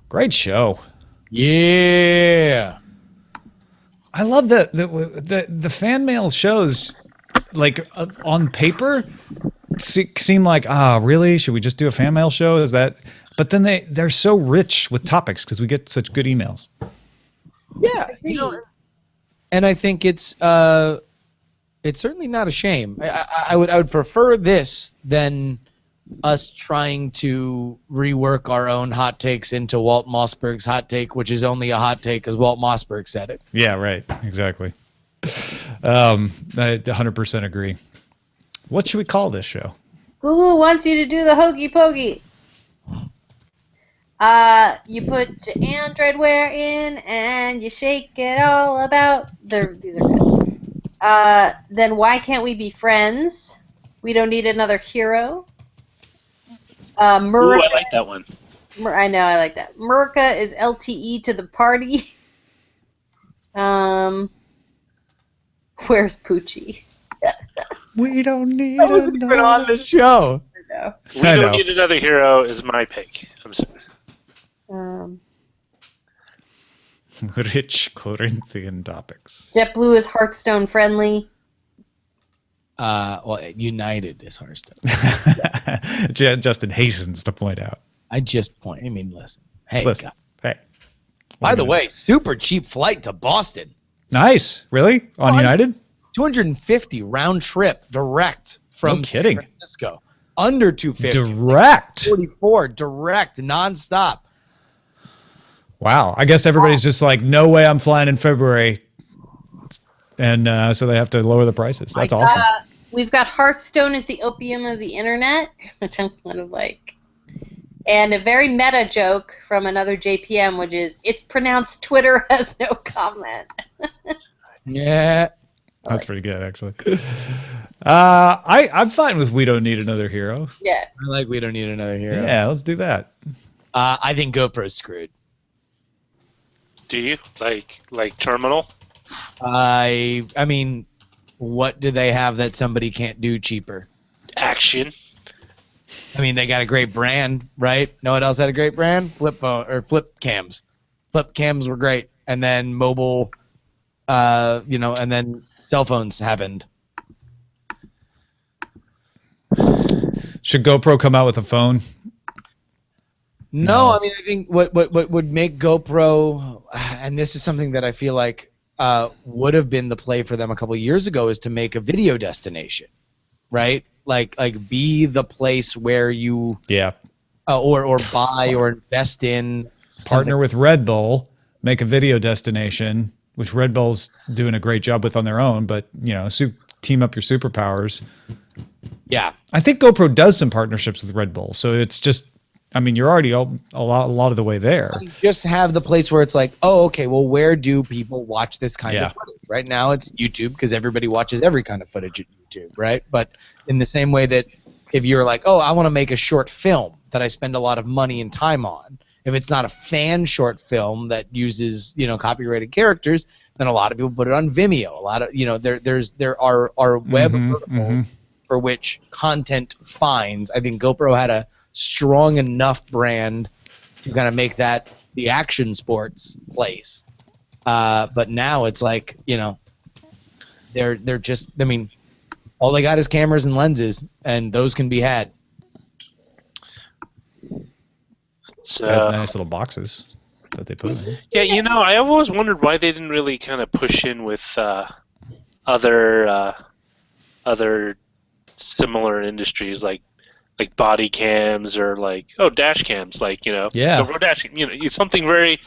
Speaker 1: Great show.
Speaker 4: Yeah.
Speaker 1: I love that the fan mail shows, like on paper, seem like, really? Should we just do a fan mail show? Is that? But then they're so rich with topics because we get such good emails.
Speaker 4: Yeah, and I think it's certainly not a shame. I would prefer this than us trying to rework our own hot takes into Walt Mossberg's hot take, which is only a hot take because Walt Mossberg said it.
Speaker 1: Yeah, right. Exactly. I 100% agree. What should we call this show?
Speaker 3: Google wants you to do the hokey pokey. You put your Android Wear in and you shake it all about. These are good. Then why can't we be friends? We don't need another hero.
Speaker 2: Ooh, I like that one.
Speaker 3: I know, I like that. Murica is LTE to the party. Where's Poochie?
Speaker 1: We don't need.
Speaker 4: I wasn't even on the show.
Speaker 3: No.
Speaker 2: We don't need another hero is my pick. I'm sorry.
Speaker 1: Rich Corinthian topics.
Speaker 3: JetBlue is Hearthstone friendly.
Speaker 4: Well, United is Hearthstone.
Speaker 1: Justin hastens to point out.
Speaker 4: Listen. Hey,
Speaker 1: Listen. Hey.
Speaker 4: By the way, super cheap flight to Boston.
Speaker 1: Nice. Really? On United?
Speaker 4: 250 round trip direct from
Speaker 1: No kidding.
Speaker 4: San Francisco. Under 250.
Speaker 1: Direct.
Speaker 4: 44 direct nonstop.
Speaker 1: Wow. I guess everybody's just like, no way I'm flying in February. And so they have to lower the prices. That's awesome.
Speaker 3: We've got Hearthstone as the opium of the internet, which I'm kind of like. And a very meta joke from another JPM, which is, it's pronounced Twitter has no comment.
Speaker 4: Yeah.
Speaker 1: That's pretty good, actually. I'm fine with We Don't Need Another Hero.
Speaker 3: Yeah.
Speaker 4: I like We Don't Need Another Hero.
Speaker 1: Yeah, let's do that.
Speaker 4: I think GoPro's screwed.
Speaker 2: Do you? Like Terminal?
Speaker 4: I mean, what do they have that somebody can't do cheaper?
Speaker 2: Action.
Speaker 4: I mean, they got a great brand, right? Know what else had a great brand? Flip cams. Flip cams were great, and then mobile, and then cell phones happened.
Speaker 1: Should GoPro come out with a phone?
Speaker 4: No, I mean, I think what would make GoPro, and this is something that I feel like would have been the play for them a couple of years ago, is to make a video destination, right? Like be the place where you or buy or invest in.
Speaker 1: Partner with Red Bull, make a video destination, which Red Bull's doing a great job with on their own, but team up your superpowers.
Speaker 4: Yeah,
Speaker 1: I think GoPro does some partnerships with Red Bull, so it's just, I mean, you're already a lot of the way there.
Speaker 4: You just have the place where it's like, oh, okay, well, where do people watch this kind of footage? Right now it's YouTube because everybody watches every kind of footage at YouTube, right? But in the same way that if you're like, oh, I want to make a short film that I spend a lot of money and time on, If it's not a fan short film that uses, copyrighted characters, then a lot of people put it on Vimeo. A lot of, there are web verticals for which content finds. I think GoPro had a strong enough brand to kind of make that the action sports place. But now it's like, they're just, I mean, all they got is cameras and lenses, and those can be had.
Speaker 1: They have nice little boxes that they put in.
Speaker 2: Yeah, I've always wondered why they didn't really kind of push in with other similar industries like body cams or dash cams, GoPro dash. It's something very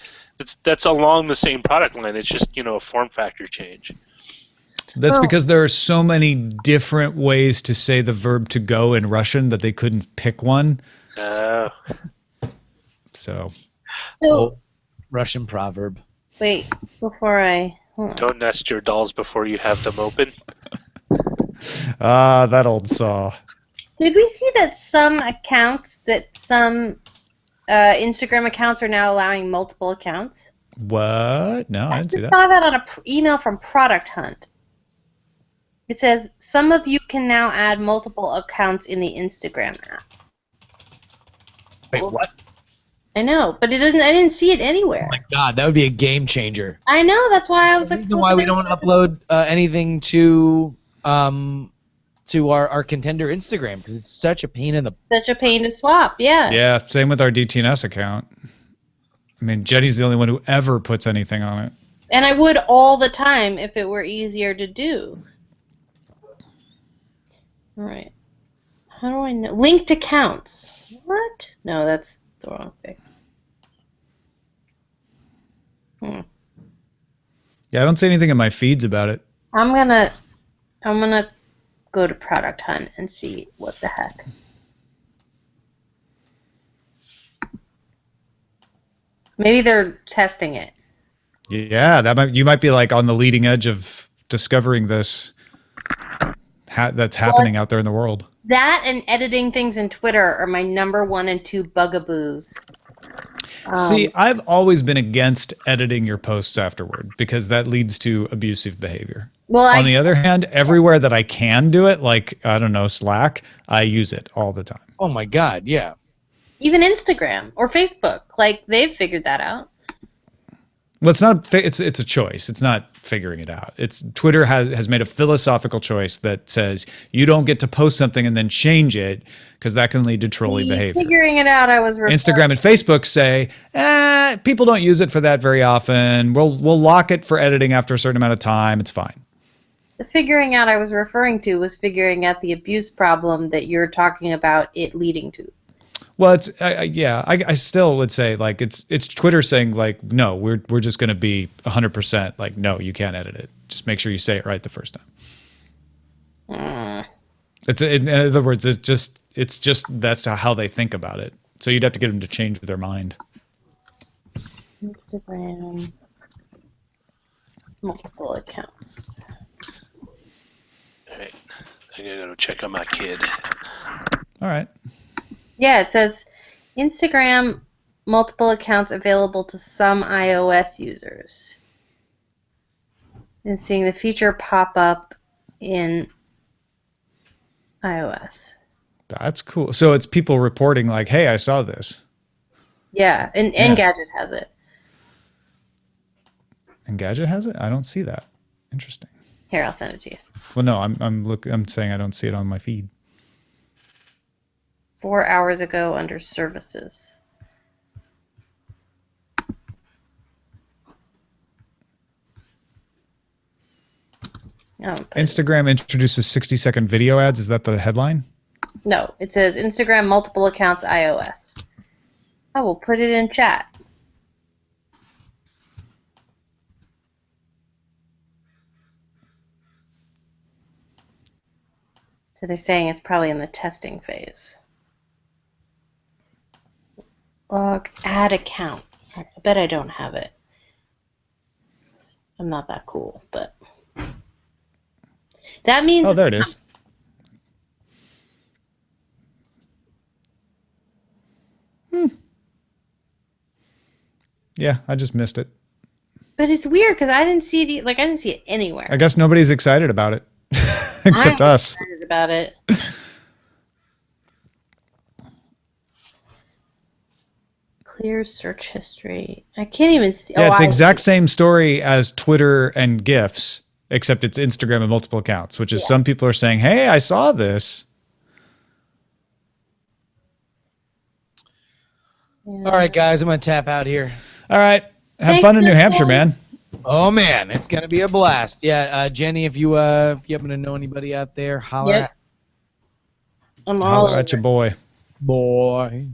Speaker 2: that's along the same product line. It's just a form factor change.
Speaker 1: That's because there are so many different ways to say the verb to go in Russian that they couldn't pick one. So,
Speaker 4: Russian proverb.
Speaker 3: Wait, before I...
Speaker 2: Don't nest your dolls before you have them open.
Speaker 1: That old saw.
Speaker 3: Did we see that some Instagram accounts are now allowing multiple accounts?
Speaker 1: What? No, I didn't see that.
Speaker 3: I saw that on an email from Product Hunt. It says, some of you can now add multiple accounts in the Instagram app.
Speaker 4: Wait, what?
Speaker 3: I know, but it doesn't. I didn't see it anywhere.
Speaker 4: Oh my God, that would be a game changer.
Speaker 3: I know. That's why I was like.
Speaker 4: The reason why we don't upload anything to our contender Instagram, because it's such a pain in the.
Speaker 3: Such a pain to swap. Yeah.
Speaker 1: Yeah. Same with our DTNS account. I mean, Jenny's the only one who ever puts anything on it.
Speaker 3: And I would all the time if it were easier to do. All right. How do I know? Linked accounts. What? No, that's the wrong thing.
Speaker 1: Yeah, I don't see anything in my feeds about it.
Speaker 3: I'm gonna go to Product Hunt and see what the heck. Maybe they're testing it.
Speaker 1: Yeah, you might be like on the leading edge of discovering this that's happening out there in the world.
Speaker 3: That and editing things in Twitter are my number 1 and 2 bugaboos.
Speaker 1: See, I've always been against editing your posts afterward because that leads to abusive behavior.
Speaker 3: Well,
Speaker 1: on the other hand, everywhere that I can do it, like, I don't know, Slack, I use it all the time.
Speaker 4: Oh my God, yeah.
Speaker 3: Even Instagram or Facebook, like, they've figured that out.
Speaker 1: Well, it's not. It's a choice. It's not figuring it out. It's Twitter has made a philosophical choice that says you don't get to post something and then change it because that can lead to trolly behavior.
Speaker 3: Figuring it out, I was
Speaker 1: Instagram and Facebook say, people don't use it for that very often. We'll lock it for editing after a certain amount of time. It's fine.
Speaker 3: The figuring out I was referring to was figuring out the abuse problem that you're talking about it leading to.
Speaker 1: Well, it's I still would say like it's Twitter saying like no, we're just going to be 100% like no, you can't edit it. Just make sure you say it right the first time. In other words, it's just that's how they think about it. So you'd have to get them to change their mind.
Speaker 3: Instagram multiple accounts.
Speaker 2: All right, I gotta go check on my kid.
Speaker 1: All right.
Speaker 3: Yeah, it says Instagram multiple accounts available to some iOS users. And seeing the feature pop up in iOS.
Speaker 1: That's cool. So it's people reporting like, hey, I saw this.
Speaker 3: Yeah, and Engadget has it.
Speaker 1: Engadget has it? I don't see that. Interesting.
Speaker 3: Here, I'll send it to you.
Speaker 1: Well, no, I'm saying I don't see it on my feed.
Speaker 3: 4 hours ago under services.
Speaker 1: Instagram introduces 60-second video ads. Is that the headline?
Speaker 3: No, it says Instagram multiple accounts iOS. I will put it in chat. So they're saying it's probably in the testing phase. Log add account. I bet I don't have it. I'm not that cool, but that means.
Speaker 1: Oh, there it is. Yeah, I just missed it.
Speaker 3: But it's weird because I didn't see it. Like I didn't see it anywhere.
Speaker 1: I guess nobody's excited about it, except
Speaker 3: I'm
Speaker 1: us.
Speaker 3: excited about it. Clear search history. I can't even see.
Speaker 1: Yeah, it's the exact same story as Twitter and GIFs, except it's Instagram and multiple accounts, which is some people are saying, hey, I saw this.
Speaker 4: All right, guys, I'm going to tap out here.
Speaker 1: All right. Have fun in New Hampshire, man.
Speaker 4: Oh, man, it's going to be a blast. Yeah, Jenny, if you happen to know anybody out there, holler at.
Speaker 3: I'm all
Speaker 1: at your boy.
Speaker 4: Boy.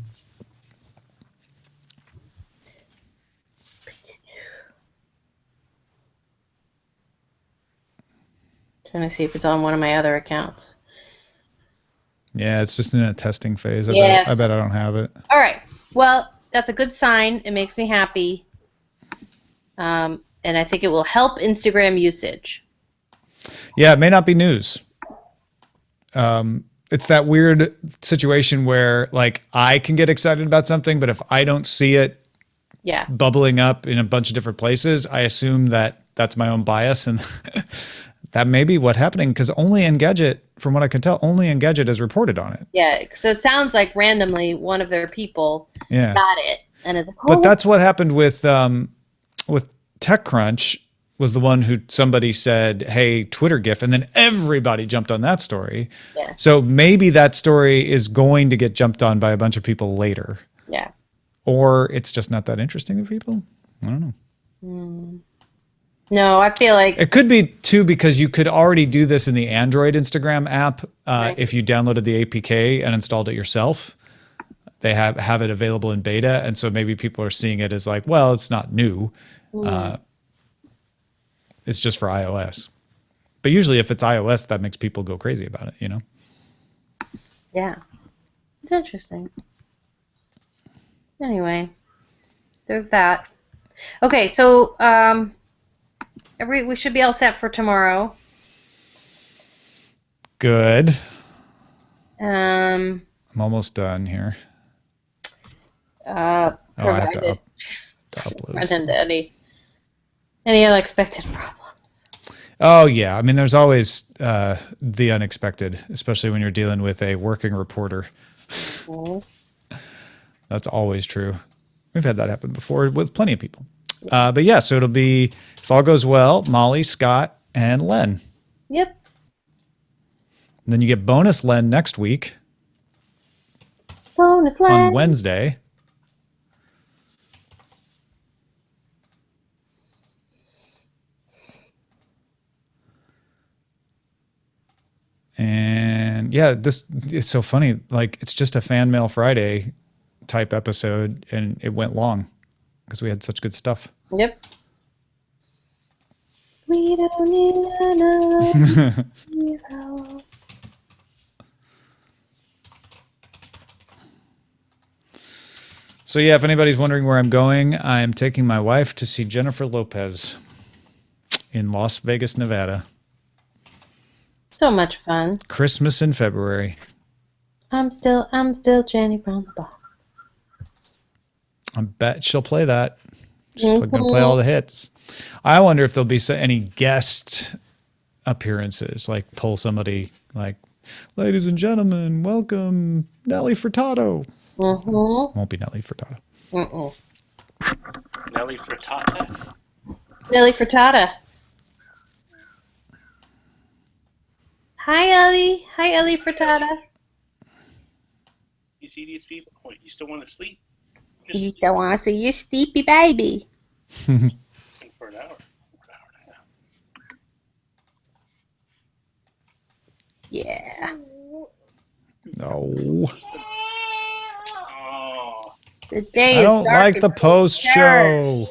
Speaker 3: Trying to see if it's on one of my other accounts.
Speaker 1: Yeah, it's just in a testing phase. I bet I don't have it.
Speaker 3: All right. Well, that's a good sign. It makes me happy. And I think it will help Instagram usage.
Speaker 1: Yeah, it may not be news. It's that weird situation where, like, I can get excited about something, but if I don't see it bubbling up in a bunch of different places, I assume that that's my own bias, and that may be what's happening, because only Engadget, from what I can tell, only Engadget has reported on it.
Speaker 3: Yeah, so it sounds like randomly one of their people got it and is like, oh.
Speaker 1: But that's what happened with TechCrunch. Was the one who somebody said, hey, Twitter GIF, and then everybody jumped on that story.
Speaker 3: Yeah.
Speaker 1: So maybe that story is going to get jumped on by a bunch of people later.
Speaker 3: Yeah.
Speaker 1: Or it's just not that interesting to people. I don't know.
Speaker 3: No, I feel like
Speaker 1: it could be too, because you could already do this in the Android Instagram app if you downloaded the APK and installed it yourself. They have it available in beta, and so maybe people are seeing it as like, well, it's not new. It's just for iOS. But usually if it's iOS, that makes people go crazy about it, you know?
Speaker 3: Yeah. It's interesting. Anyway, there's that. Okay, so we should be all set for tomorrow.
Speaker 1: Good.
Speaker 3: I'm
Speaker 1: almost done here.
Speaker 3: I have to upload. Any unexpected problems?
Speaker 1: Oh, yeah. I mean, there's always the unexpected, especially when you're dealing with a working reporter. That's always true. We've had that happen before with plenty of people. But yeah, so it'll be, if all goes well, Molly, Scott, and Len.
Speaker 3: Yep.
Speaker 1: And then you get bonus Len next week.
Speaker 3: Bonus Len.
Speaker 1: On Wednesday. And yeah, it's so funny. Like, it's just a Fan Mail Friday type episode, and it went long because we had such good stuff.
Speaker 3: Yep. We don't need another hero.
Speaker 1: So yeah, if anybody's wondering where I'm going, I'm taking my wife to see Jennifer Lopez in Las Vegas, Nevada.
Speaker 3: So much fun.
Speaker 1: Christmas in February.
Speaker 3: I'm still Jenny from the bottom.
Speaker 1: I bet she'll play that. She's going to play all the hits. I wonder if there'll be any guest appearances, like pull somebody like, ladies and gentlemen, welcome Nelly Furtado. Won't be Nelly Furtado.
Speaker 2: Nelly Frittata?
Speaker 3: Nelly Frittata. Hi, Ellie. Hi, Ellie Frittata.
Speaker 2: You see these people? What, you still want to sleep?
Speaker 3: You still want to see your sleepy baby.
Speaker 2: For an hour.
Speaker 3: Yeah.
Speaker 1: No.
Speaker 2: Oh.
Speaker 3: The day
Speaker 1: I don't like the post show.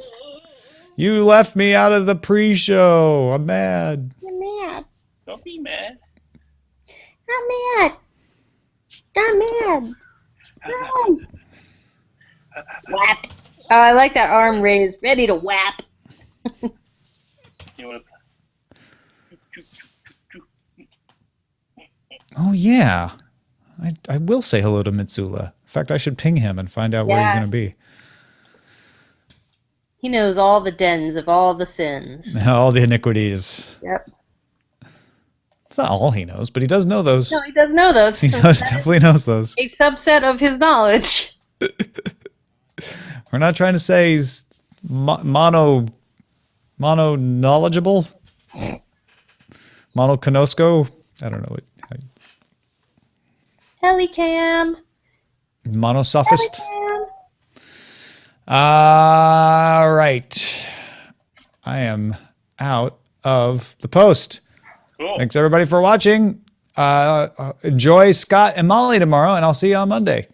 Speaker 1: You left me out of the pre-show. I'm mad.
Speaker 3: You're mad.
Speaker 2: Don't be mad.
Speaker 3: I'm mad. I'm mad. No. Whap. Oh, I like that arm raised, ready to whap.
Speaker 2: You want to...
Speaker 1: Oh, yeah. I will say hello to Mitsula. In fact, I should ping him and find out where he's going to be.
Speaker 3: He knows all the dens of all the sins.
Speaker 1: All the iniquities.
Speaker 3: Yep.
Speaker 1: It's not all he knows, but he does know those.
Speaker 3: No, he does know those.
Speaker 1: He definitely knows those.
Speaker 3: A subset of his knowledge.
Speaker 1: We're not trying to say he's mono knowledgeable. Mono conosco. I don't know what.
Speaker 3: Helicam.
Speaker 1: Monosophist. All right. I am out of the post.
Speaker 2: Cool.
Speaker 1: Thanks everybody for watching. Enjoy Scott and Molly tomorrow, and I'll see you on Monday.